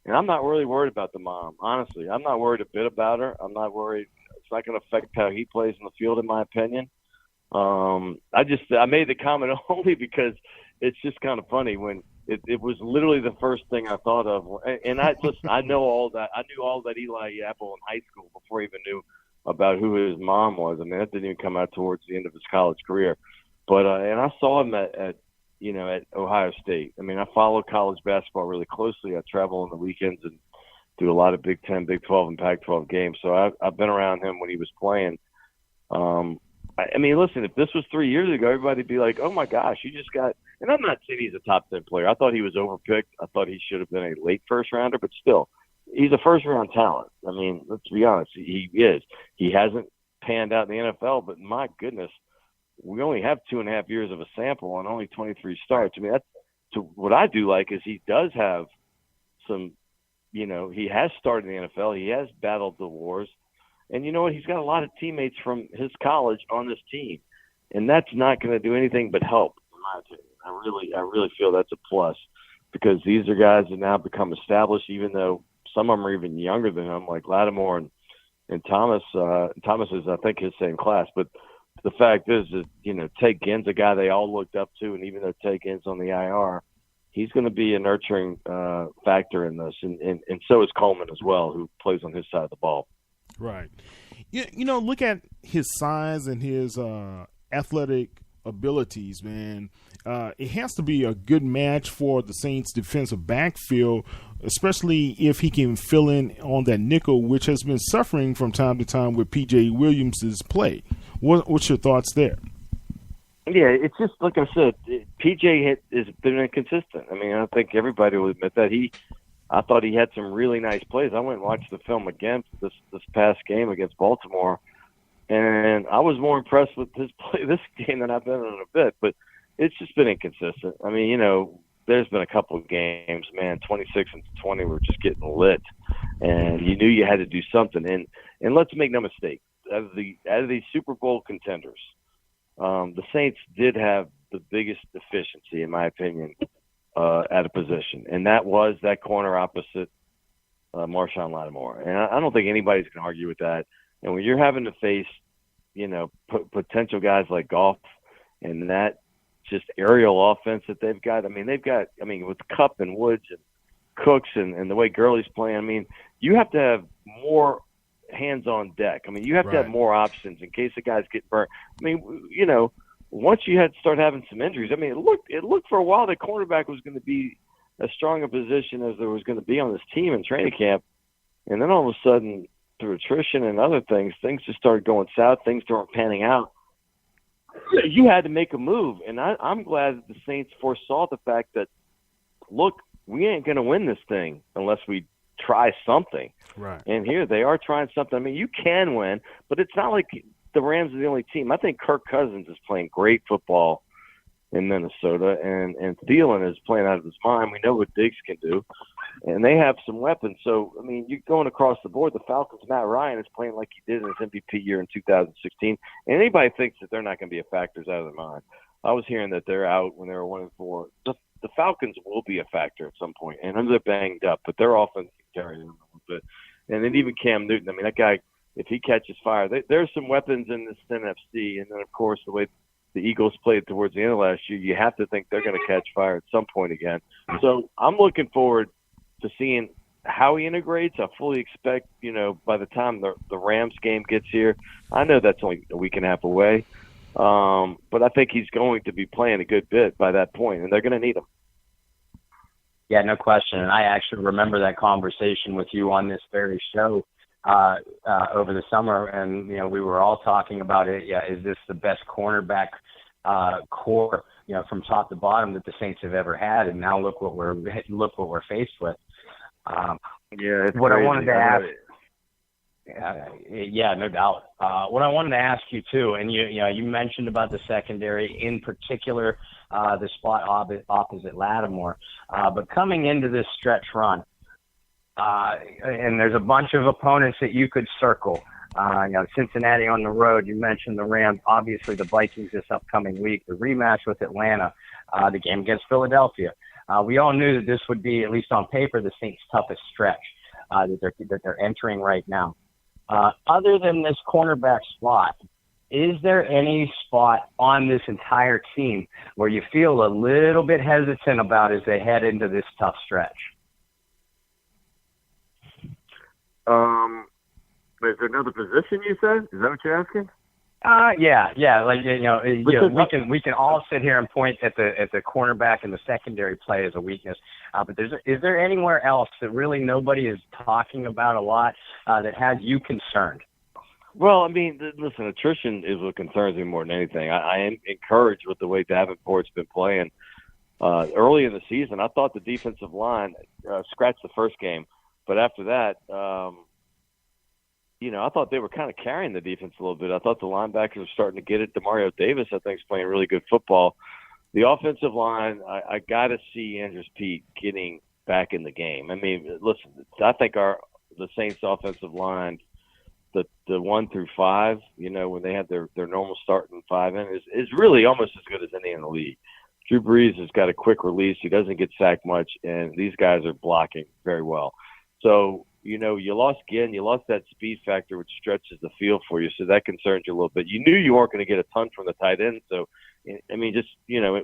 and I'm not really worried about the mom. Honestly, I'm not worried a bit about her. I'm not worried. It's not going to affect how he plays in the field, in my opinion. I made the comment only because it's just kind of funny when it was literally the first thing I thought of. And I know all that. I knew all that Eli Apple in high school before I even knew about who his mom was. I mean, that didn't even come out towards the end of his college career. But and I saw him at Ohio State. I mean, I follow college basketball really closely. I travel on the weekends and do a lot of Big 10, Big 12, and Pac-12 games. So I've been around him when he was playing. I mean, listen, if this was 3 years ago, everybody'd be like, oh, my gosh, you just got – and I'm not saying he's a top 10 player. I thought he was overpicked. I thought he should have been a late first-rounder, but still, he's a first-round talent. I mean, let's be honest, he is. He hasn't panned out in the NFL, but my goodness, we only have 2.5 years of a sample on only 23 starts. I mean, what I do like is he does have some – he has started in the NFL. He has battled the wars. And you know what? He's got a lot of teammates from his college on this team. And that's not going to do anything but help, in my opinion. I really feel that's a plus because these are guys that now become established, even though some of them are even younger than him, like Lattimore and Thomas. Thomas is, I think, his same class. But the fact is that, Tate Ginn's a guy they all looked up to. And even though Tate Ginn's on the IR, he's going to be a nurturing factor in this, and so is Coleman as well, who plays on his side of the ball. Right. Look at his size and his athletic abilities, man. It has to be a good match for the Saints' defensive backfield, especially if he can fill in on that nickel, which has been suffering from time to time with P.J. Williams' play. What's your thoughts there? Yeah, it's just like I said, PJ has been inconsistent. I mean, I think everybody will admit that. I thought he had some really nice plays. I went and watched the film again for this past game against Baltimore, and I was more impressed with his play this game than I've been in a bit. But it's just been inconsistent. I mean, there's been a couple of games, man, 26 and 20 were just getting lit, and you knew you had to do something. And let's make no mistake, out of the Super Bowl contenders, the Saints did have the biggest deficiency, in my opinion, at a position, and that was that corner opposite Marshawn Lattimore. And I don't think anybody's going to argue with that. And when you're having to face, potential guys like Goff and that just aerial offense that they've got, with Kupp and Woods and Cooks and the way Gurley's playing, I mean, you have to have more hands on deck. I mean, you have to have more options in case the guys get burnt. I mean, once you had to start having some injuries, I mean, it looked for a while that cornerback was going to be as strong a position as there was going to be on this team in training camp. And then all of a sudden, through attrition and other things just started going south. Things weren't panning out. You had to make a move. And I'm glad that the Saints foresaw the fact that, look, we ain't going to win this thing unless we try something. Right. And here they are trying something. I mean, you can win, but it's not like the Rams are the only team. I think Kirk Cousins is playing great football in Minnesota, and Thielen is playing out of his mind. We know what Diggs can do, and they have some weapons. So, I mean, you're going across the board. The Falcons' Matt Ryan is playing like he did in his MVP year in 2016. And anybody thinks that they're not going to be a factor is out of their mind. I was hearing that they're out when they were 1-4. The Falcons will be a factor at some point, and they're banged up, but their offense can carry them a little bit. And then even Cam Newton, I mean, that guy, if he catches fire, there's some weapons in this NFC. And then, of course, the way the Eagles played towards the end of last year, you have to think they're going to catch fire at some point again. So I'm looking forward to seeing how he integrates. I fully expect, by the time the Rams game gets here, I know that's only a week and a half away, but I think he's going to be playing a good bit by that point, and they're going to need him. Yeah, no question. And I actually remember that conversation with you on this very show over the summer, and we were all talking about it. Yeah, is this the best cornerback core, from top to bottom that the Saints have ever had? And now look what we're faced with. Yeah, it's what crazy. I wanted to ask. Yeah, no doubt. What I wanted to ask you too, and you mentioned about the secondary, in particular, the spot opposite Lattimore, but coming into this stretch run, and there's a bunch of opponents that you could circle. Cincinnati on the road. You mentioned the Rams. Obviously, the Vikings this upcoming week. The rematch with Atlanta. The game against Philadelphia. We all knew that this would be, at least on paper, the Saints' toughest stretch that they're entering right now. Other than this cornerback spot, is there any spot on this entire team where you feel a little bit hesitant about as they head into this tough stretch? Is there another position you said? Is that what you're asking? Yeah. Like we can all sit here and point at the cornerback and the secondary play as a weakness. But is there anywhere else that really nobody is talking about a lot that has you concerned? Well, I mean, listen, attrition is what concerns me more than anything. I am encouraged with the way Davenport's been playing. Early in the season, I thought the defensive line scratched the first game, but after that, I thought they were kind of carrying the defense a little bit. I thought the linebackers were starting to get it. DeMario Davis, I think, is playing really good football. The offensive line, I got to see Andrews Pete getting back in the game. I mean, listen, I think the Saints offensive line, the 1 through 5, when they have their normal starting 5 in, is really almost as good as any in the league. Drew Brees has got a quick release. He doesn't get sacked much, and these guys are blocking very well. So, you lost Ginn, you lost that speed factor, which stretches the field for you, so that concerns you a little bit. You knew you weren't going to get a ton from the tight end, so, I mean, just,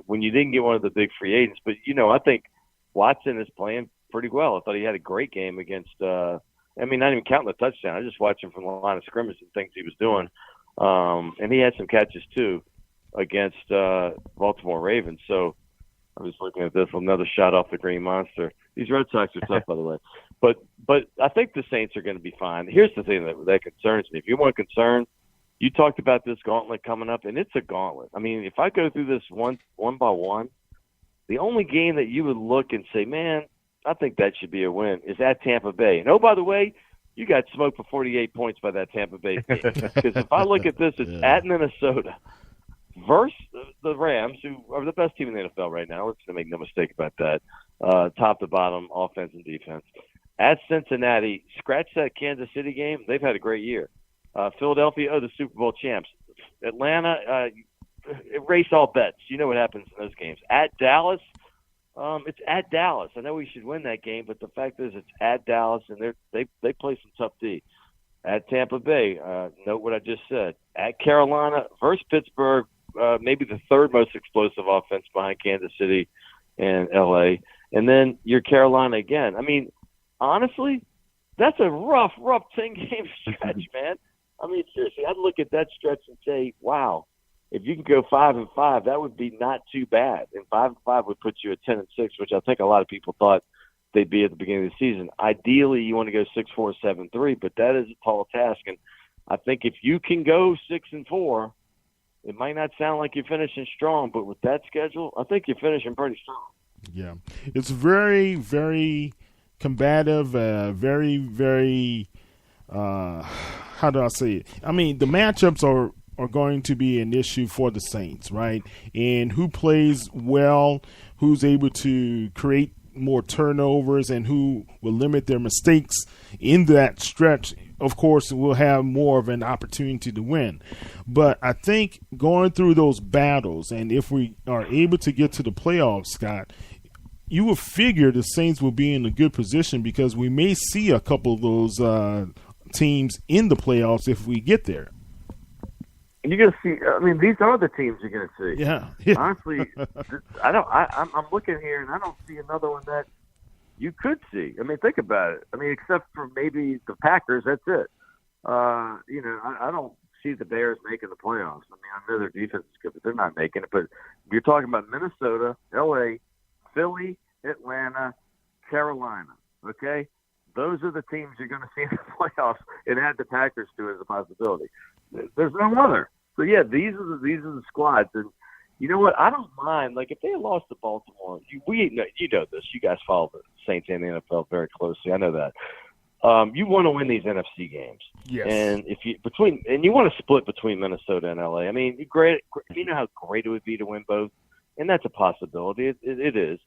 when you didn't get one of the big free agents, but, I think Watson is playing pretty well. I thought he had a great game against, not even counting the touchdown. I just watched him from the line of scrimmage and things he was doing, and he had some catches, too, against Baltimore Ravens, so I'm just looking at this, another shot off the Green Monster. These Red Sox are tough, by the way. But I think the Saints are going to be fine. Here's the thing that concerns me. If you want concern, you talked about this gauntlet coming up, and it's a gauntlet. I mean, if I go through this one by one, the only game that you would look and say, man, I think that should be a win, is at Tampa Bay. And, oh, by the way, you got smoked for 48 points by that Tampa Bay team. Because if I look at this, it's at Minnesota versus the Rams, who are the best team in the NFL right now. Let's make no mistake about that. Top to bottom, offense and defense. At Cincinnati, scratch that Kansas City game. They've had a great year. Philadelphia, the Super Bowl champs. Atlanta, erase all bets. You know what happens in those games. At Dallas, it's at Dallas. I know we should win that game, but the fact is it's at Dallas, and they play some tough D. At Tampa Bay, note what I just said. At Carolina versus Pittsburgh, maybe the third most explosive offense behind Kansas City and L.A., and then you're Carolina again. I mean, honestly, that's a rough 10-game stretch, man. I mean, seriously, I'd look at that stretch and say, wow, if you can go 5-5, that would be not too bad. And 5-5 would put you at 10-6, which I think a lot of people thought they'd be at the beginning of the season. Ideally, you want to go 6-4, 7-3, but that is a tall task. And I think if you can go 6-4, it might not sound like you're finishing strong, but with that schedule, I think you're finishing pretty strong. Yeah, it's very, very combative, very, very, how do I say it? I mean, the matchups are going to be an issue for the Saints, right? And who plays well, who's able to create more turnovers, and who will limit their mistakes in that stretch, of course, will have more of an opportunity to win. But I think going through those battles, and if we are able to get to the playoffs, Scott, you would figure the Saints will be in a good position, because we may see a couple of those teams in the playoffs if we get there. You're going to see. I mean, these are the teams you're going to see. Yeah. Honestly, I'm looking here, and I don't see another one that you could see. I mean, think about it. I mean, except for maybe the Packers, that's it. I don't see the Bears making the playoffs. I mean, I know their defense is good, but they're not making it. But you're talking about Minnesota, L.A., Philly, Atlanta, Carolina, okay? Those are the teams you're going to see in the playoffs, and add the Packers to it as a possibility. There's no other. So, yeah, these are the squads. And you know what? I don't mind. Like, if they had lost to Baltimore, you know this. You guys follow the Saints and the NFL very closely. I know that. you want to win these NFC games. Yes. And you want to split between Minnesota and LA. I mean, you know how great it would be to win both, and that's a possibility. It is.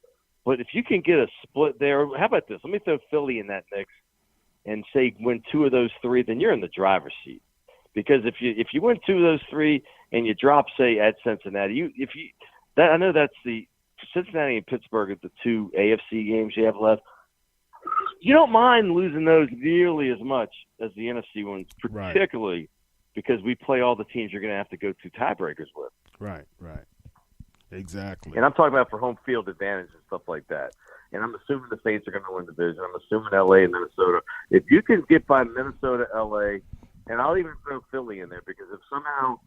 But if you can get a split there, how about this? Let me throw Philly in that mix and say win 2 of those 3, then you're in the driver's seat. Because if you win 2 of those 3 and you drop, say, at Cincinnati, I know that's the Cincinnati and Pittsburgh are the 2 AFC games you have left. You don't mind losing those nearly as much as the NFC ones, particularly because we play all the teams you're going to have to go to tiebreakers with. Right. Exactly. And I'm talking about for home field advantage and stuff like that. And I'm assuming the Saints are going to win the division. I'm assuming LA and Minnesota. If you can get by Minnesota, LA, and I'll even throw Philly in there because if somehow,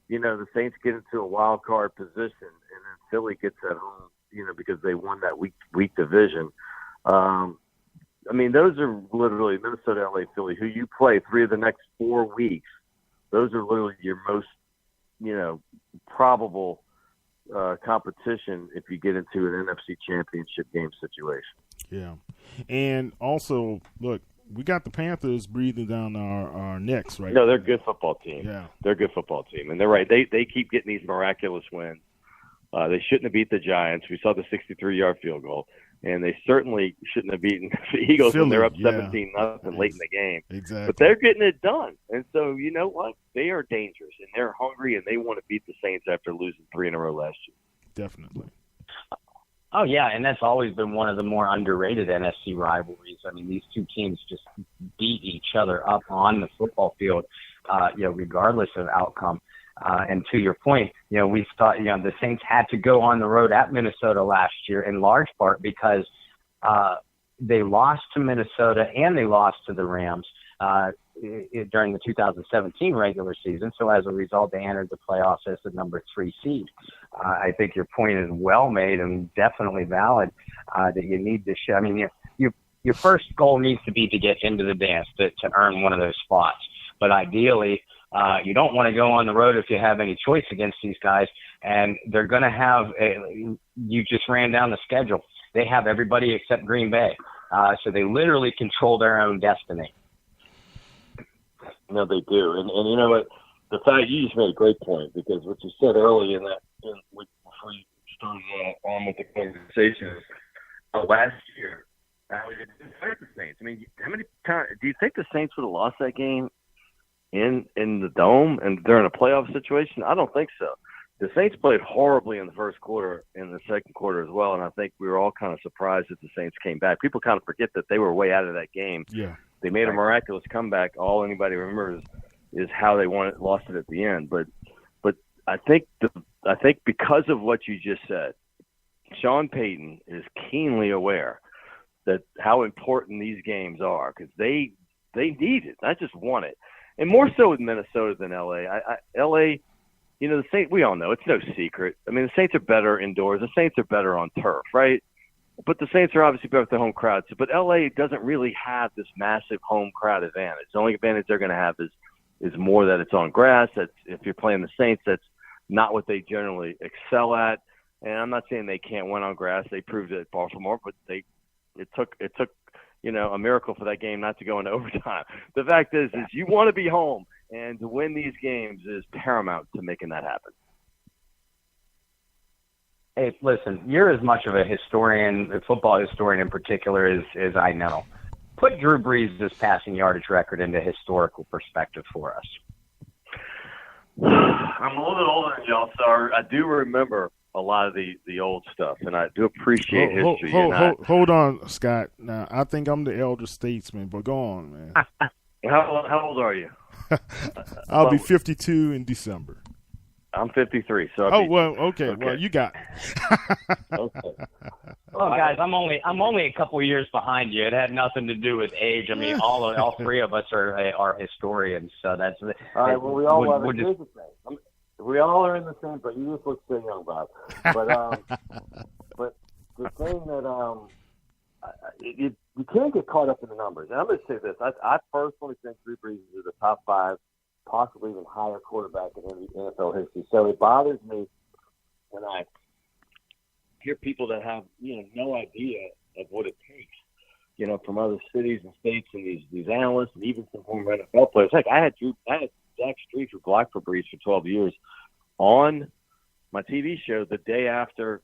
the Saints get into a wild card position and then Philly gets at home, because they won that weak division. I mean, those are literally Minnesota, LA, Philly, who you play 3 of the next 4 weeks. Those are literally your most, probable competition if you get into an NFC championship game situation. Yeah. And also, look, we got the Panthers breathing down our necks right now. No, they're a good football team. Yeah. They're a good football team. And they're right. They keep getting these miraculous wins. They shouldn't have beat the Giants. We saw the 63-yard field goal. And they certainly shouldn't have beaten the Eagles when they're up 17-0 late in the game. Exactly. But they're getting it done. And so, you know what? They are dangerous, and they're hungry, and they want to beat the Saints after losing 3 in a row last year. Definitely. Oh, yeah, and that's always been one of the more underrated NFC rivalries. I mean, these two teams just beat each other up on the football field, regardless of outcome. And to your point, we thought, the Saints had to go on the road at Minnesota last year in large part because they lost to Minnesota and they lost to the Rams during the 2017 regular season. So as a result, they entered the playoffs as the number 3 seed. I think your point is well made and definitely valid that you need to show. I mean, your first goal needs to be to get into the dance to earn one of those spots. But ideally, you don't want to go on the road if you have any choice against these guys. And they're going to have you just ran down the schedule. They have everybody except Green Bay. So they literally control their own destiny. No, they do. And you know what? The fact you just made a great point because what you said earlier before you started on with the conversation, last year, we didn't fight the Saints. I mean, how many times do you think the Saints would have lost that game in the Dome and they're in a playoff situation? I don't think so. The Saints played horribly in the first quarter and the second quarter as well, and I think we were all kind of surprised that the Saints came back. People kind of forget that they were way out of that game. Yeah. They made a miraculous comeback. All anybody remembers is how they lost it at the end. But I think because of what you just said, Sean Payton is keenly aware that how important these games are because they need it, not just want it. And more so with Minnesota than LA. LA, the Saints, we all know it's no secret. I mean, the Saints are better indoors. The Saints are better on turf, right? But the Saints are obviously better with the home crowd. But LA doesn't really have this massive home crowd advantage. The only advantage they're going to have is more that it's on grass. That's if you're playing the Saints, that's not what they generally excel at. And I'm not saying they can't win on grass. They proved it at Baltimore, but it took a miracle for that game not to go into overtime. The fact is you want to be home, and to win these games is paramount to making that happen. Hey, listen, you're as much of a historian, a football historian in particular, as I know. Put Drew Brees' passing yardage record into historical perspective for us. I'm a little bit older than y'all, so I do remember a lot of the old stuff, and I do appreciate history. Hold on, Scott. Now, I think I'm the elder statesman, but go on, man. How old are you? I'll be 52 in December. I'm 53. So okay. Well, you got it. Okay. Oh, guys, I'm only a couple years behind you. It had nothing to do with age. I mean, all 3 of us are historians, so that's. All right. Well, we all are the same. We all are in the same, but you just look so young, Bob. But the thing that you can't get caught up in the numbers. And I'm going to say this: I personally think Drew Brees is the top 5. Possibly even higher quarterback in NFL history. So it bothers me when I hear people that have no idea of what it takes from other cities and states and these analysts and even some former NFL players. Heck, I had Zach Street, who blocked for Brees for 12 years, on my TV show the day after,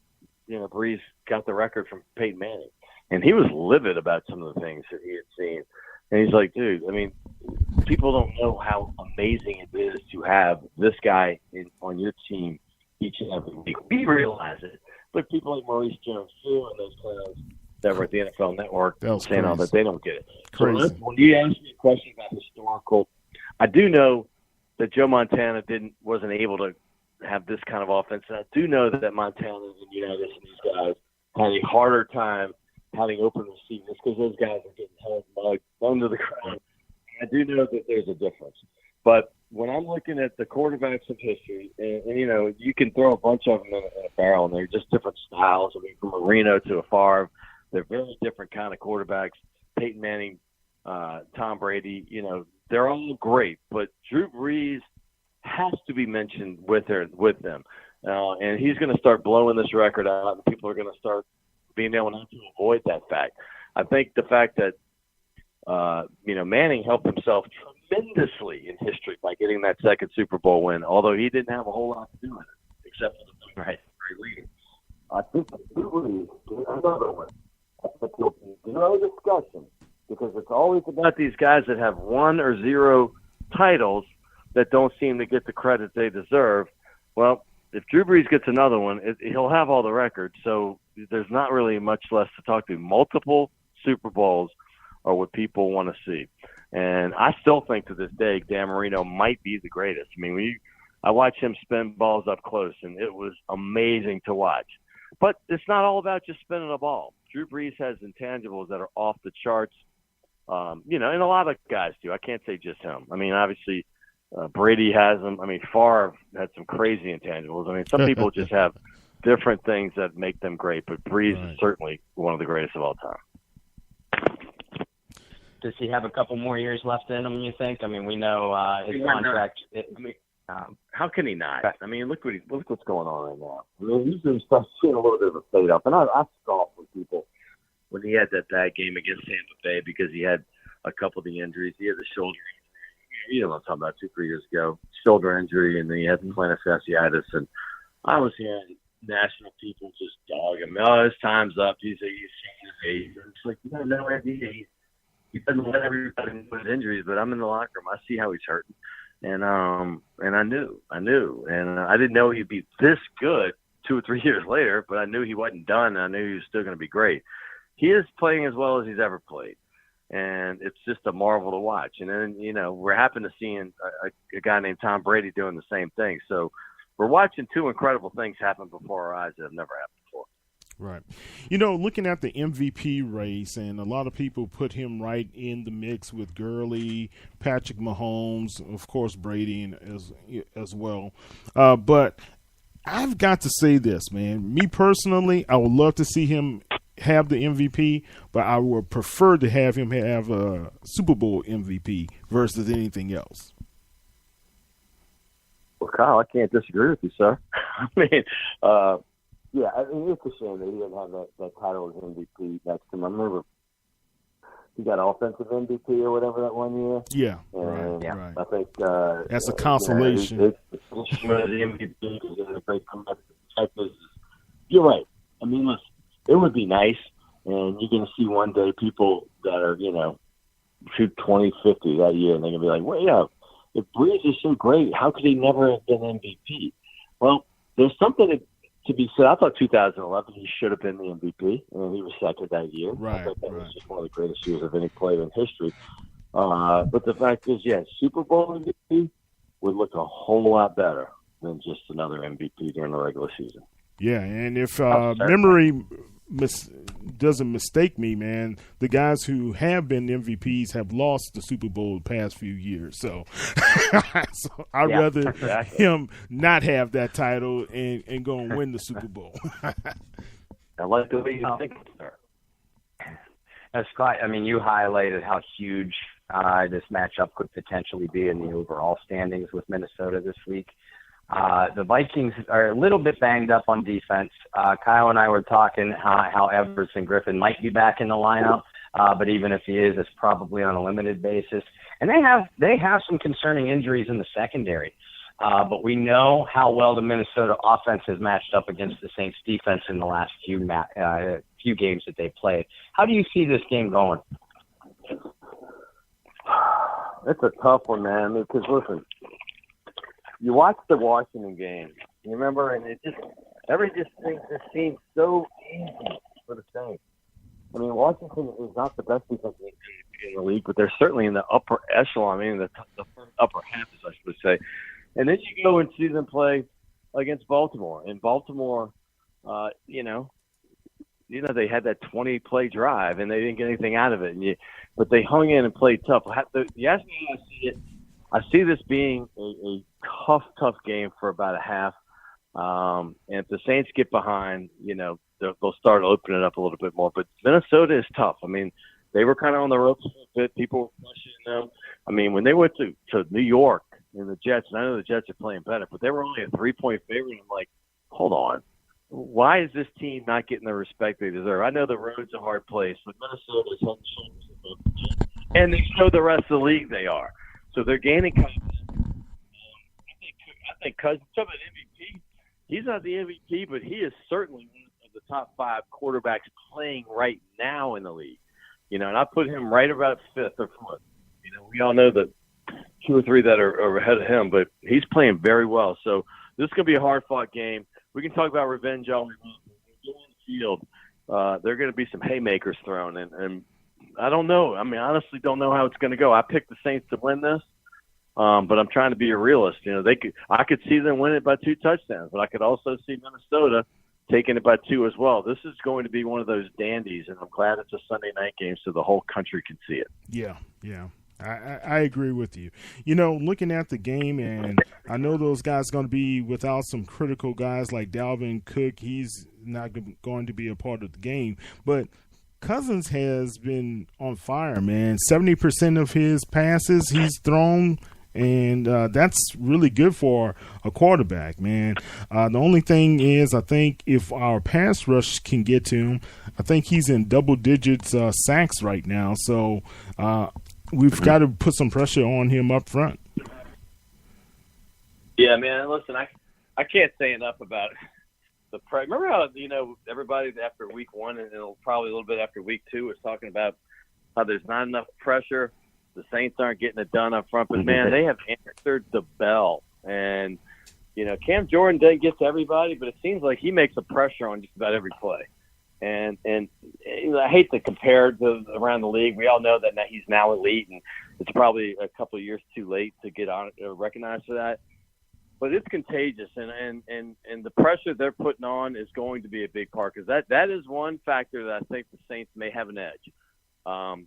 Brees got the record from Peyton Manning. And he was livid about some of the things that he had seen. And he's like, dude, I mean, people don't know how amazing it is to have this guy on your team each and every week. We realize it. But people like Maurice Jones-Drew and those clowns that were at the NFL Network saying all that, they don't get it. Crazy. So when you ask me a question about historical, I do know that Joe Montana wasn't able to have this kind of offense. And I do know that Montana and Unitas and these guys had a harder time having open receivers because those guys are getting held mugged under the ground. I do know that there's a difference. But when I'm looking at the quarterbacks of history, and you can throw a bunch of them in a barrel, and they're just different styles. I mean, from a Reno to a Favre, they're very different kind of quarterbacks. Peyton Manning, Tom Brady, they're all great. But Drew Brees has to be mentioned with them. And he's going to start blowing this record out, and people are going to start being able not to avoid that fact. I think the fact that Manning helped himself tremendously in history by getting that second Super Bowl win, although he didn't have a whole lot to do with it, except for the great leading. I think the Brees is another one. I think there'll be no discussion because it's always about these guys that have 1 or 0 titles that don't seem to get the credit they deserve. Well, if Drew Brees gets another one, he'll have all the records, so there's not really much less to talk to. Multiple Super Bowls are what people want to see. And I still think to this day, Dan Marino might be the greatest. I mean, I watched him spin balls up close, and it was amazing to watch. But it's not all about just spinning a ball. Drew Brees has intangibles that are off the charts, and a lot of guys do. I can't say just him. I mean, obviously, Brady has them. I mean, Favre had some crazy intangibles. I mean, some people just have different things that make them great, but Brees is certainly one of the greatest of all time. Does he have a couple more years left in him, you think? I mean, we know his contract. How can he not? I mean, look what's going on right now. I mean, he's been seeing a little bit of a fade up, and I scoff with people when he had that bad game against Tampa Bay because he had a couple of the injuries. He had the shoulder injury. You know what I'm talking about, 2-3 years ago. Shoulder injury, and then he had the plantar fasciitis. And I was hearing national people just dog him. Oh, his time's up. He's seen his age. And it's like, you have no idea. He doesn't let everybody know his injuries, but I'm in the locker room. I see how he's hurting. And I knew. And I didn't know he'd be this good 2 or 3 years later, but I knew he wasn't done. And I knew he was still going to be great. He is playing as well as he's ever played. And it's just a marvel to watch. And then, we're happy to seeing a guy named Tom Brady doing the same thing. So we're watching 2 incredible things happen before our eyes that have never happened before. Right. Looking at the MVP race, and a lot of people put him right in the mix with Gurley, Patrick Mahomes, of course Brady as well. But I've got to say this, man. Me personally, I would love to see him have the MVP, but I would prefer to have him have a Super Bowl MVP versus anything else. Well, Kyle, I can't disagree with you, sir. I mean, it's a shame that he didn't have that title as MVP next to him. I remember he got offensive MVP or whatever that one year. Yeah, and right. I think that's a consolation. The MVP you're right. I mean, listen, it would be nice, and you're going to see one day people that are, shoot 20, 50 that year, and they're going to be like, well, yeah, if Brees is so great, how could he never have been MVP? Well, there's something to be said. I thought 2011 he should have been the MVP, and he was second that year. Right, I thought that was just one of the greatest years of any player in history. But the fact is, Super Bowl MVP would look a whole lot better than just another MVP during the regular season. Yeah, and if memory doesn't mistake me, man, the guys who have been MVPs have lost the Super Bowl the past few years. So, I'd rather him not have that title and go and win the Super Bowl. I like the way you think, sir. Scott, I mean, you highlighted how huge this matchup could potentially be in the overall standings with Minnesota this week. The Vikings are a little bit banged up on defense. Kyle and I were talking how Evers and Griffin might be back in the lineup. but even if he is, it's probably on a limited basis. And they have some concerning injuries in the secondary. But we know how well the Minnesota offense has matched up against the Saints defense in the last few games that they played. How do you see this game going? It's a tough one, man. Because listen, you watch the Washington game, you remember, and everything just seems so easy for the Saints. I mean, Washington is not the best defense in the league, but they're certainly in the upper echelon. I mean, the upper half, as I should say. And then you go and see them play against Baltimore. And Baltimore, they had that 20-play drive, and they didn't get anything out of it. But they hung in and played tough. You ask me how I see it. I see this being a tough game for about a half. And if the Saints get behind, they'll start opening it up a little bit more. But Minnesota is tough. I mean, they were kind of on the ropes a bit. People were questioning them. I mean, when they went to New York and the Jets, and I know the Jets are playing better, but they were only a 3-point favorite. I'm like, hold on. Why is this team not getting the respect they deserve? I know the road's a hard place, but Minnesota is on the shoulders of both teams. And they show the rest of the league they are. So they're gaining confidence. I think Cousins, talking about MVP, he's not the MVP, but he is certainly one of the top 5 quarterbacks playing right now in the league. And I put him right about 5th or 4th. We all know that 2 or 3 that are ahead of him, but he's playing very well. So this is going to be a hard-fought game. We can talk about revenge all we want. When we go on the field, there are going to be some haymakers thrown, and I don't know. I mean, I honestly don't know how it's going to go. I picked the Saints to win this, but I'm trying to be a realist. I could see them win it by 2 touchdowns, but I could also see Minnesota taking it by 2 as well. This is going to be one of those dandies, and I'm glad it's a Sunday night game so the whole country can see it. Yeah. I agree with you. Looking at the game, and I know those guys are going to be without some critical guys like Dalvin Cook. He's not going to be a part of the game. But Cousins has been on fire, man. 70% of his passes he's thrown, and that's really good for a quarterback, man. The only thing is, I think if our pass rush can get to him, I think he's in double digits sacks right now. So we've got to put some pressure on him up front. Yeah, man. Listen, I can't say enough about the remember how everybody after week 1 and probably a little bit after week 2 was talking about how there's not enough pressure. The Saints aren't getting it done up front, but man, they have answered the bell. And Cam Jordan doesn't get to everybody, but it seems like he makes a pressure on just about every play. And I hate to compare around the league. We all know that he's now elite, and it's probably a couple of years too late to get on recognized for that. But it's contagious, and the pressure they're putting on is going to be a big part, because that is one factor that I think the Saints may have an edge.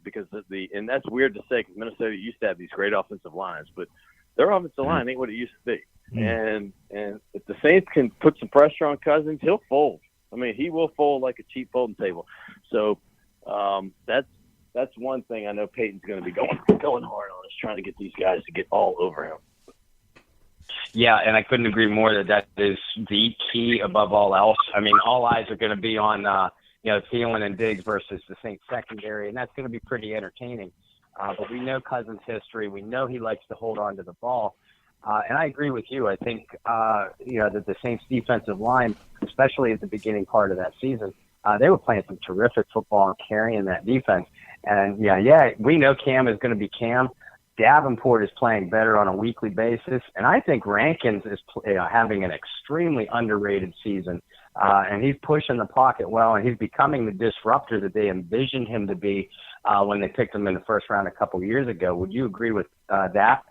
Because and that's weird to say, because Minnesota used to have these great offensive lines, but their offensive line ain't what it used to be. And if the Saints can put some pressure on Cousins, he'll fold. I mean, he will fold like a cheap folding table. So that's one thing I know Peyton's going to be going hard on, is trying to get these guys to get all over him. Yeah, and I couldn't agree more that is the key above all else. I mean, all eyes are going to be on Thielen and Diggs versus the Saints secondary, and that's going to be pretty entertaining. But we know Cousins' history. We know he likes to hold on to the ball. And I agree with you. I think, that the Saints defensive line, especially at the beginning part of that season, they were playing some terrific football and carrying that defense. And, we know Cam is going to be Cam. Davenport is playing better on a weekly basis. And I think Rankins is having an extremely underrated season. And he's pushing the pocket well, and he's becoming the disruptor that they envisioned him to be when they picked him in the first round a couple years ago. Would you agree with that?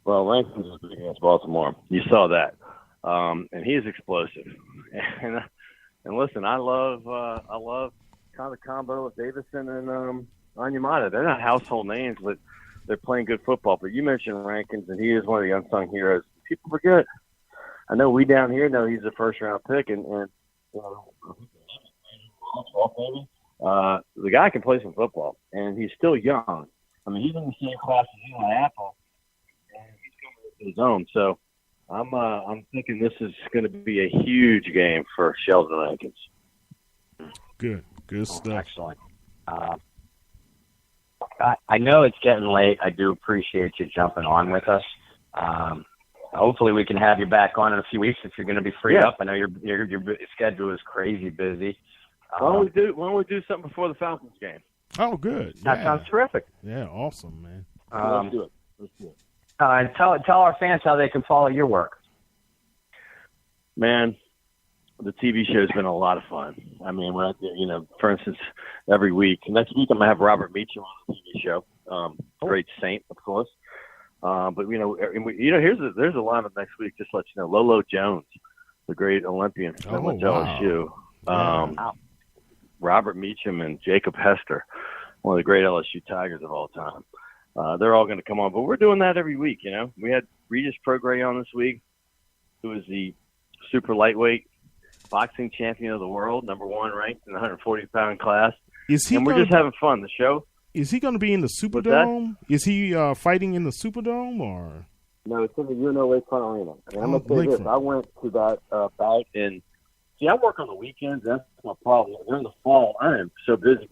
Well, Rankins is big against Baltimore. You saw that. And he is explosive. And listen, I love kind of the combo of Davison and Onyemata. They're not household names, but they're playing good football. But you mentioned Rankins, and he is one of the unsung heroes. People forget. I know we down here know he's a first-round pick, and the guy can play some football, and he's still young. I mean, he's in the same class as Eli Apple, and he's coming with his own. So I'm thinking this is going to be a huge game for Sheldon Rankins. Good stuff. Excellent. I know it's getting late. I do appreciate you jumping on with us. Hopefully we can have you back on in a few weeks if you're going to be free up. I know your schedule is crazy busy. Why don't we do something before the Falcons game? Oh, good. That sounds terrific. Yeah, awesome, man. Let's do it. And tell our fans how they can follow your work. Man, the TV show's been a lot of fun. I mean, we're for instance, every week. Next week I'm gonna have Robert Meacham on the TV show. Great Saint, of course. But there's a lineup next week. Just to let you know, Lolo Jones, the great Olympian from LSU. Robert Meacham and Jacob Hester, one of the great LSU Tigers of all time. They're all going to come on, but we're doing that every week. We had Regis Prograis on this week, who is the super lightweight boxing champion of the world, number 1 ranked in the 140-pound class. We're just having fun. The show. Is he going to be in the Superdome? Is he fighting in the Superdome or? No, it's in the UNO Lakefront Arena. And I'm going to tell you this. I went to that bout in – see, I work on the weekends. That's my problem. During the fall, I am so busy.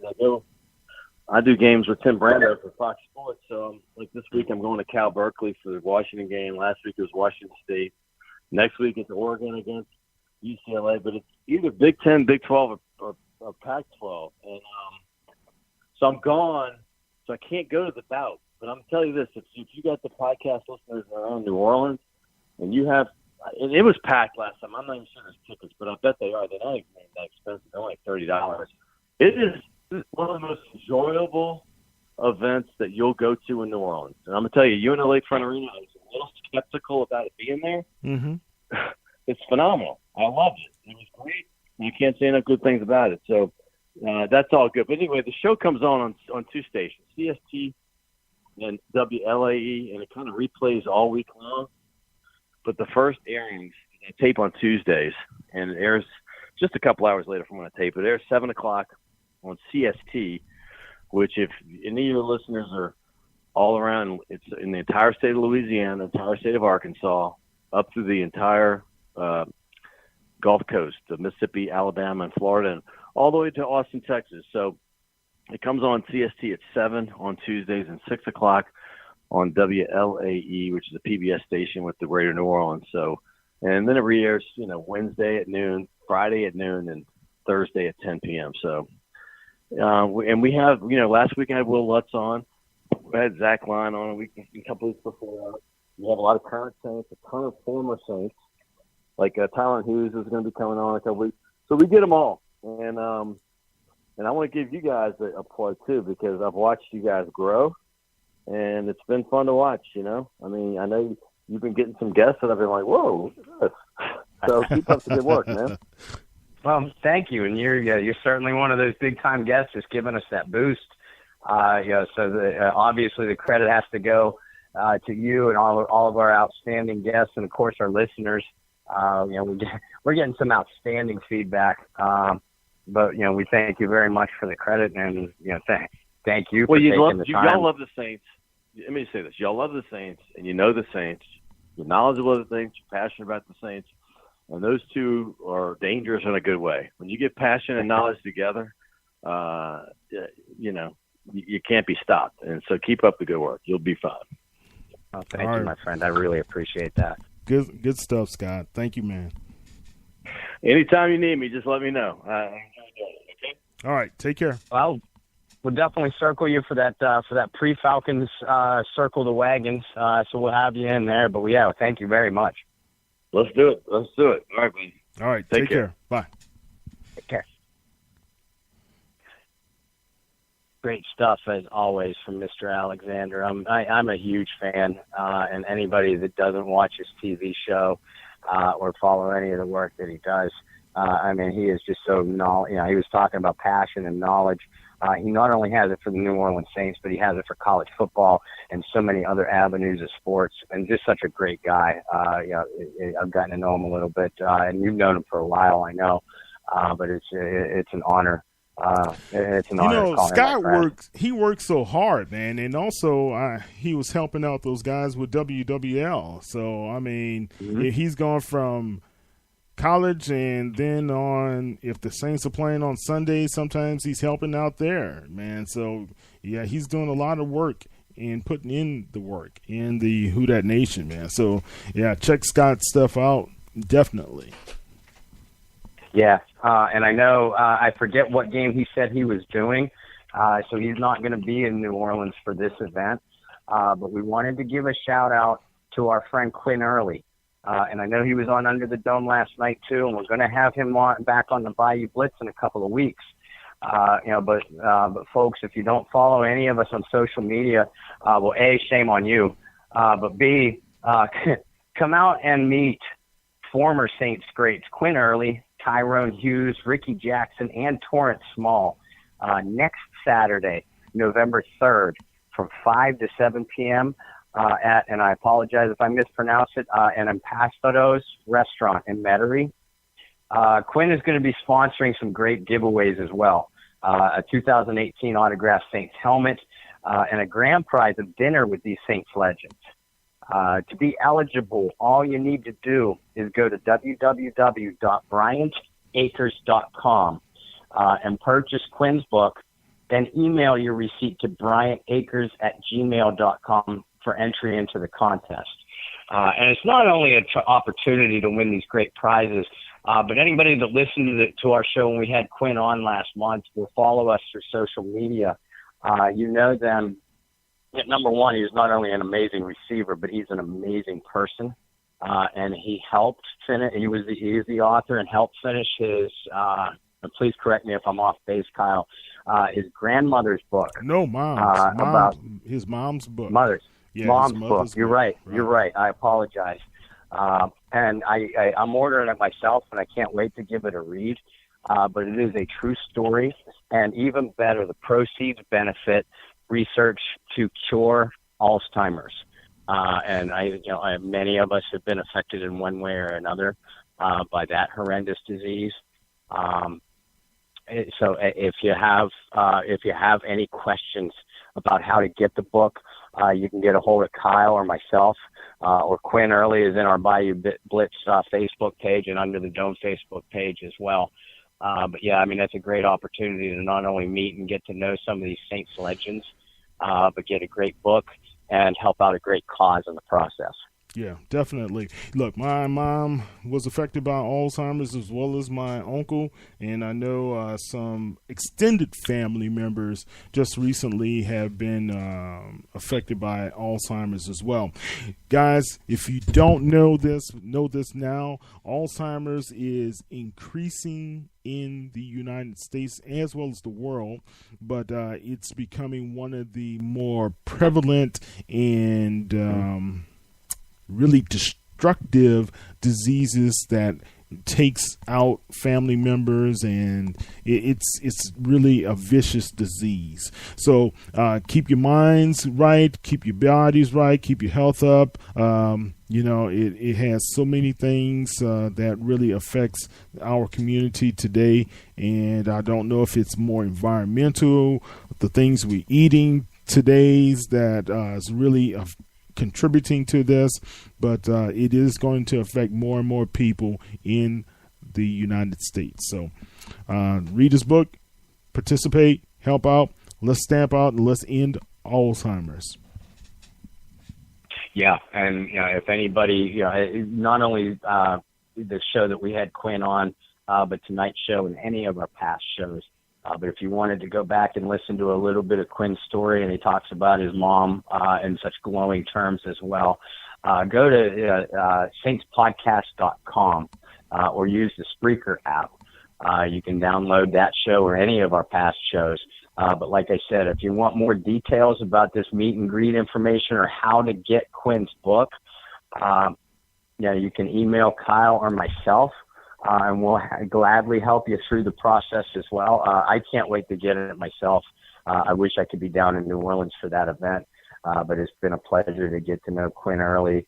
I do games with Tim Brando for Fox Sports. So, like this week, I'm going to Cal Berkeley for the Washington game. Last week it was Washington State. Next week it's Oregon against UCLA. But it's either Big 10, Big 12, or Pac-12. And so I'm gone, so I can't go to the bout. But I'm telling you this, if you got the podcast listeners around New Orleans, and you have – and it was packed last time. I'm not even sure there's tickets, but I bet they are. They're not even that expensive. They're only $30. It is one of the most enjoyable events that you'll go to in New Orleans. And I'm going to tell you, UNO Lakefront Arena, I was a little skeptical about it being there. Mm-hmm. It's phenomenal. I loved it. It was great. I can't say enough good things about it. So that's all good. But anyway, the show comes on 2 stations, CST and WLAE, and it kind of replays all week long. But the first airings, I tape on Tuesdays, and it airs just a couple hours later from when I tape. It airs 7 o'clock on CST, which if any of your listeners are all around, it's in the entire state of Louisiana, the entire state of Arkansas, up through the entire Gulf Coast, the Mississippi, Alabama, and Florida, and all the way to Austin, Texas. So it comes on CST at 7 on Tuesdays and 6 o'clock on WLAE, which is a PBS station with the Greater New Orleans. So, and then it re-airs, Wednesday at noon, Friday at noon, and Thursday at 10 p.m. So, and we have, last week I had Will Lutz on. We had Zach Line on a couple weeks before. We have a lot of current Saints, a ton of former Saints, like Tyron Hughes is going to be coming on in a couple weeks. So we get them all. And I want to give you guys a plug too, because I've watched you guys grow, and it's been fun to watch. I mean, I know you've been getting some guests, and I've been like, "Whoa, look at this!" So keep up the good work, man. Well, thank you, and you're certainly one of those big time guests, just giving us that boost. So obviously the credit has to go to you and all of our outstanding guests, and of course our listeners. We're getting some outstanding feedback. But we thank you very much for the credit, and thank you for taking the time. Y'all love the Saints. Let me say this: y'all love the Saints, and you know the Saints. You're knowledgeable of the Saints. You're passionate about the Saints, and those two are dangerous in a good way. When you get passion and knowledge together, you can't be stopped. And so keep up the good work. You'll be fine. Oh, thank you, my friend. I really appreciate that. Good stuff, Scott. Thank you, man. Anytime you need me, just let me know. I enjoy doing it, okay? All right. Take care. Well, we'll definitely circle you for that pre-Falcons circle the wagons. So we'll have you in there. But thank you very much. Let's do it. All right, buddy. All right. Take care. Bye. Take care. Great stuff as always from Mr. Alexander. I'm a huge fan, and anybody that doesn't watch his TV show or follow any of the work that he does, he is just so he was talking about passion and knowledge. He not only has it for the New Orleans Saints, but he has it for college football and so many other avenues of sports, and just such a great guy. I've gotten to know him a little bit, and you've known him for a while, I know, but it's an honor. It's an honor. Scott works so hard, man, and also he was helping out those guys with WWL. So he's gone from college, and then on if the Saints are playing on Sundays, sometimes he's helping out there, man. So yeah, he's doing a lot of work and putting in the work in the Who Dat Nation, man. So yeah, check Scott's stuff out, definitely. Yeah, and I know I forget what game he said he was doing, so he's not going to be in New Orleans for this event. But we wanted to give a shout out to our friend Quinn Early. And I know he was on Under the Dome last night too, and we're going to have him back on the Bayou Blitz in a couple of weeks. But folks, if you don't follow any of us on social media, well, A, shame on you, but B, come out and meet former Saints greats Quinn Early, Tyrone Hughes, Ricky Jackson, and Torrance Small next Saturday, November 3rd, from 5 to 7 p.m. At, and I apologize if I mispronounce it, an Impastoro's restaurant in Metairie. Quinn is going to be sponsoring some great giveaways as well. A 2018 autographed Saints helmet, and a grand prize of dinner with these Saints legends. To be eligible, all you need to do is go to www.bryantacres.com and purchase Quinn's book, then email your receipt to bryantacres@gmail.com for entry into the contest. And it's not only an opportunity to win these great prizes, but anybody that listened to our show when we had Quinn on last month will follow us through social media. You know them. Number one, he's not only an amazing receiver, but he's an amazing person. And he helped finish. He is the author and helped finish his. Please correct me if I'm off base, Kyle. His grandmother's book. No, about his mom's book. Mom's book. You're right. You're right. I apologize. And I'm ordering it myself, and I can't wait to give it a read. But it is a true story, and even better, the proceeds benefit research to cure Alzheimer's. And many of us have been affected in one way or another by that horrendous disease. So if you have any questions about how to get the book, you can get a hold of Kyle or myself, or Quinn Early is in our Bayou Blitz Facebook page and Under the Dome Facebook page as well. But yeah, I mean, that's a great opportunity to not only meet and get to know some of these Saints legends, but get a great book and help out a great cause in the process. Yeah, definitely. Look, my mom was affected by Alzheimer's as well as my uncle, and I know some extended family members just recently have been affected by Alzheimer's as well. Guys, if you don't know this now. Alzheimer's is increasing in the United States as well as the world, but it's becoming one of the more prevalent and really destructive diseases that takes out family members, and it's really a vicious disease. So keep your minds right, keep your bodies right, keep your health up. It has so many things that really affects our community today, and I don't know if it's more environmental, the things we're eating today's that is really contributing to this, but it is going to affect more and more people in the United States. So read his book, participate, help out, let's stamp out, and let's end Alzheimer's. Yeah, and if anybody, not only the show that we had Quinn on, but tonight's show and any of our past shows, but if you wanted to go back and listen to a little bit of Quinn's story, and he talks about his mom in such glowing terms as well, go to saintspodcast.com or use the Spreaker app. You can download that show or any of our past shows. But like I said, if you want more details about this meet and greet information or how to get Quinn's book, you can email Kyle or myself. And we'll gladly help you through the process as well. I can't wait to get it myself. I wish I could be down in New Orleans for that event, but it's been a pleasure to get to know Quinn Early.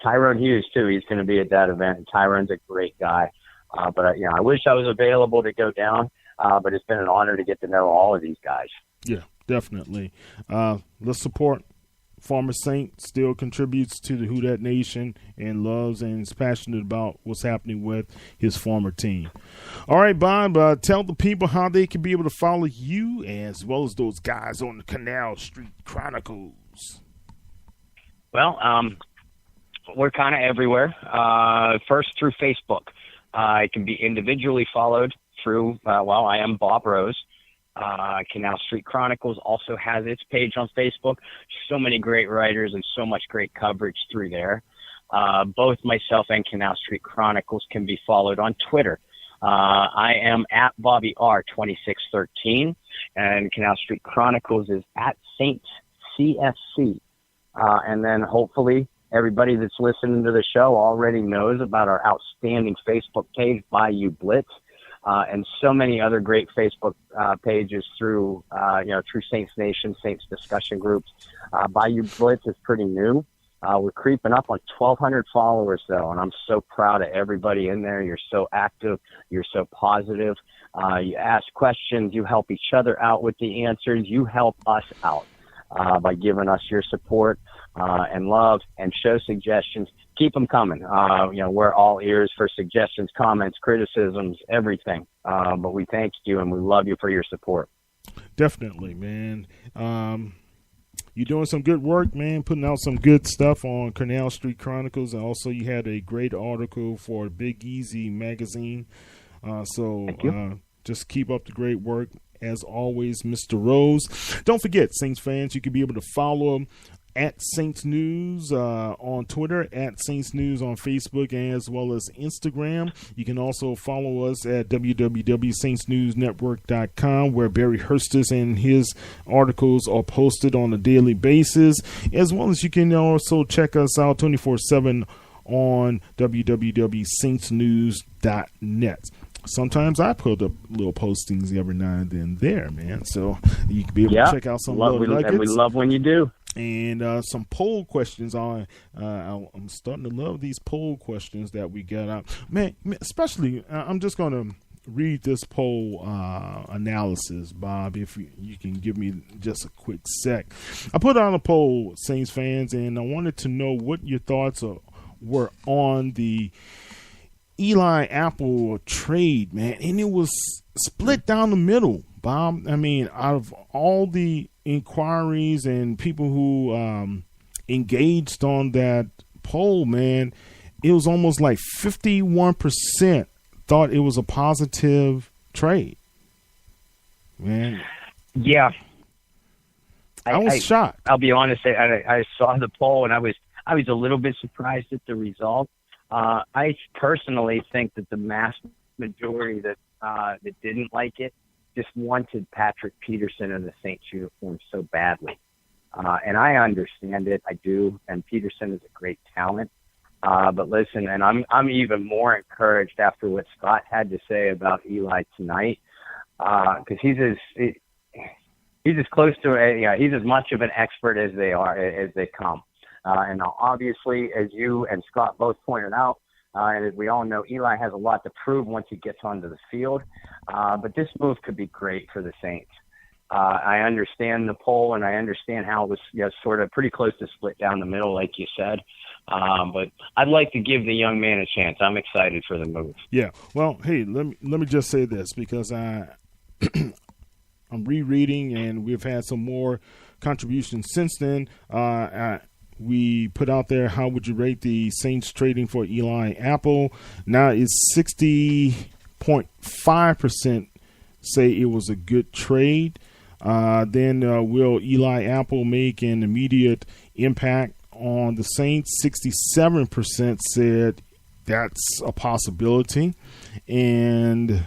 Tyrone Hughes, too, he's going to be at that event, and Tyrone's a great guy. But I wish I was available to go down, but it's been an honor to get to know all of these guys. Yeah, definitely. Let's support former Saint, still contributes to the Who Dat Nation and loves and is passionate about what's happening with his former team. All right, Bob, tell the people how they can be able to follow you as well as those guys on the Canal Street Chronicles. Well, we're kind of everywhere. First through Facebook. I can be individually followed through, I am Bob Rose. Canal Street Chronicles also has its page on Facebook. So many great writers and so much great coverage through there. Both myself and Canal Street Chronicles can be followed on Twitter. I am at Bobby R2613, and Canal Street Chronicles is at Saints CST. And then hopefully everybody that's listening to the show already knows about our outstanding Facebook page, Bayou Blitz, and so many other great Facebook pages through Saints Nation, Saints discussion groups. Bayou Blitz is pretty new. We're creeping up on 1,200 followers, though, and I'm so proud of everybody in there. You're so active. You're so positive. You ask questions. You help each other out with the answers. You help us out by giving us your support and love and show suggestions. Keep them coming. We're all ears for suggestions, comments, criticisms, everything. But we thank you and we love you for your support. Definitely, man. You're doing some good work, man, putting out some good stuff on Canal Street Chronicles. And also you had a great article for Big Easy magazine. Just keep up the great work. As always, Mr. Rose. Don't forget, Saints fans, you can be able to follow him at Saints News on Twitter, at Saints News on Facebook, as well as Instagram. You can also follow us at www.saintsnewsnetwork.com, where Barry Hurstis and his articles are posted on a daily basis, as well as you can also check us out 24/7 on www.saintsnews.net. Sometimes I put up little postings every now and then there, man. So you can be able to check out some little nuggets. And we love when you do. And some poll questions. I'm starting to love these poll questions that we got out. Man, especially, I'm just going to read this poll analysis, Bob, if you can give me just a quick sec. I put out a poll, Saints fans, and I wanted to know what your thoughts were on the Eli Apple trade, man. And it was split down the middle, Bob. I mean, out of all the inquiries and people who engaged on that poll, man, it was almost like 51% thought it was a positive trade. Man. Yeah. I was shocked. I'll be honest. I saw the poll and I was a little bit surprised at the result. I personally think that the mass majority that didn't like it just wanted Patrick Peterson in the Saints uniform so badly. And I understand it. I do. And Peterson is a great talent. But listen, and I'm even more encouraged after what Scott had to say about Eli tonight, because he's as close to he's as much of an expert as they come. And now obviously, as you and Scott both pointed out, and as we all know, Eli has a lot to prove once he gets onto the field. But this move could be great for the Saints. I understand the poll, and I understand how it was sort of pretty close to split down the middle, like you said. But I'd like to give the young man a chance. I'm excited for the move. Yeah. Well, hey, let me just say this, because I'm rereading, and we've had some more contributions since then. We put out there, how would you rate the Saints trading for Eli Apple? Now it's 60.5% say it was a good trade. Then will Eli Apple make an immediate impact on the Saints? 67% said that's a possibility. And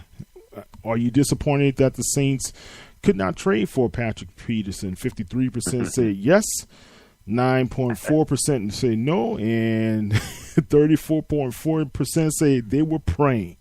are you disappointed that the Saints could not trade for Patrick Peterson? 53% say yes. 9.4% say no, and 34.4% say they were praying.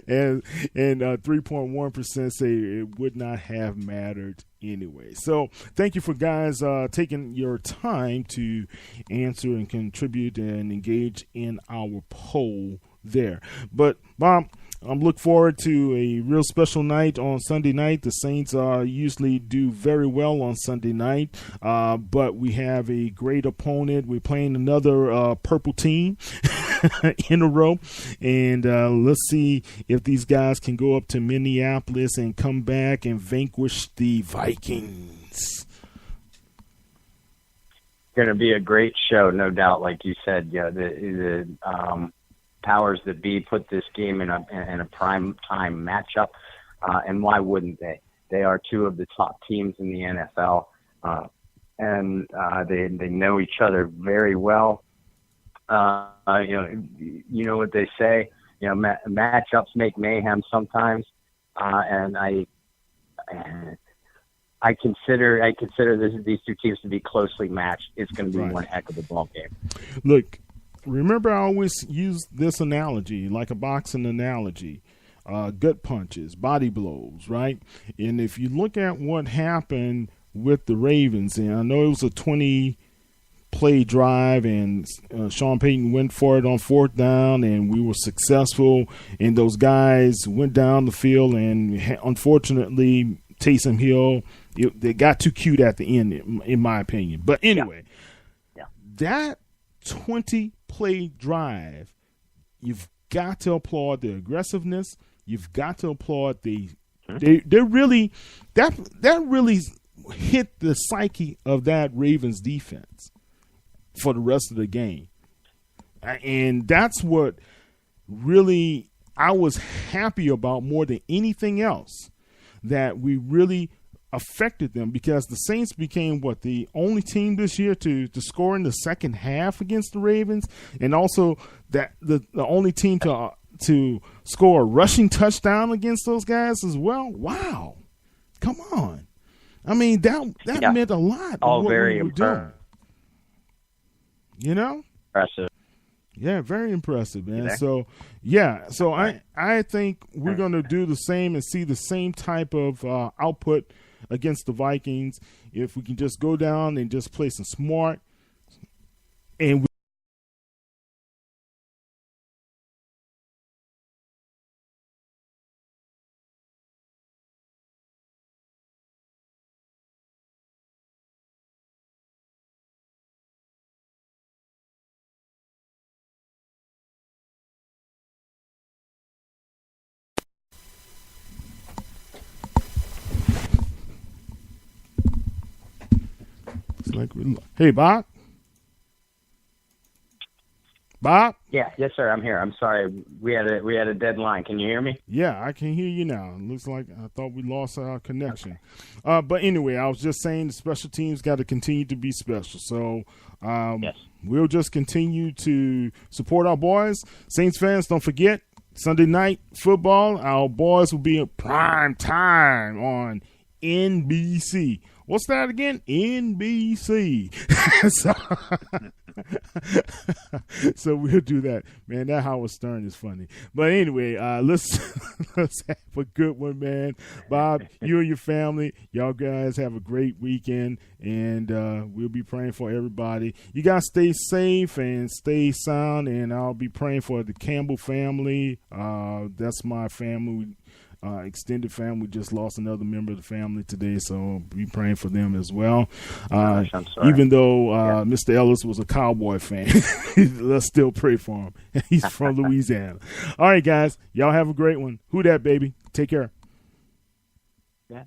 and 3.1% say it would not have mattered anyway. So thank you for guys taking your time to answer and contribute and engage in our poll there. But Bob, I'm looking forward to a real special night on Sunday night. The Saints usually do very well on Sunday night, but we have a great opponent. We're playing another purple team in a row, and let's see if these guys can go up to Minneapolis and come back and vanquish the Vikings. Going to be a great show, no doubt. Like you said, yeah, the powers that be put this game in a prime time matchup, and why wouldn't they? They are two of the top teams in the NFL, and they know each other very well. You know what they say. You know, matchups make mayhem sometimes, and I consider these two teams to be closely matched. It's going to be one heck of a ball game. Look. Remember, I always use this analogy, like a boxing analogy, gut punches, body blows, right? And if you look at what happened with the Ravens, and I know it was a 20-play drive, and Sean Payton went for it on 4th down, and we were successful, and those guys went down the field, and unfortunately, Taysom Hill, they got too cute at the end, in my opinion. But anyway, that 20-play drive, you've got to applaud the aggressiveness. You've got to applaud they really that really hit the psyche of that Ravens defense for the rest of the game, and that's what really I was happy about more than anything else, that we really affected them, because the Saints became the only team this year to score in the second half against the Ravens, and also that the only team to score a rushing touchdown against those guys as well. Wow, come on! I mean that meant a lot. All what very we were impressive. Doing. You know, impressive. Yeah, very impressive, man. So I think we're going to do the same and see the same type of output against the Vikings if we can just go down and just play some smart, and hey, Bob? Bob? Yeah, yes, sir. I'm here. I'm sorry. We had a deadline. Can you hear me? Yeah, I can hear you now. It looks like I thought we lost our connection. Okay. But anyway, I was just saying the special teams got to continue to be special. So yes. We'll just continue to support our boys. Saints fans, don't forget, Sunday night football, our boys will be in prime time on NBC. What's that again? NBC. So we'll do that. Man, that Howard Stern is funny. But anyway, let's have a good one, man. Bob, you and your family, y'all guys have a great weekend, and we'll be praying for everybody. You guys stay safe and stay sound, and I'll be praying for the Campbell family. That's my family. Extended family. We just lost another member of the family today, so be praying for them as well. I'm sorry. Even though Mr. Ellis was a Cowboy fan, let's still pray for him. He's from Louisiana. All right, guys, y'all have a great one. Who dat, baby? Take care. Yeah.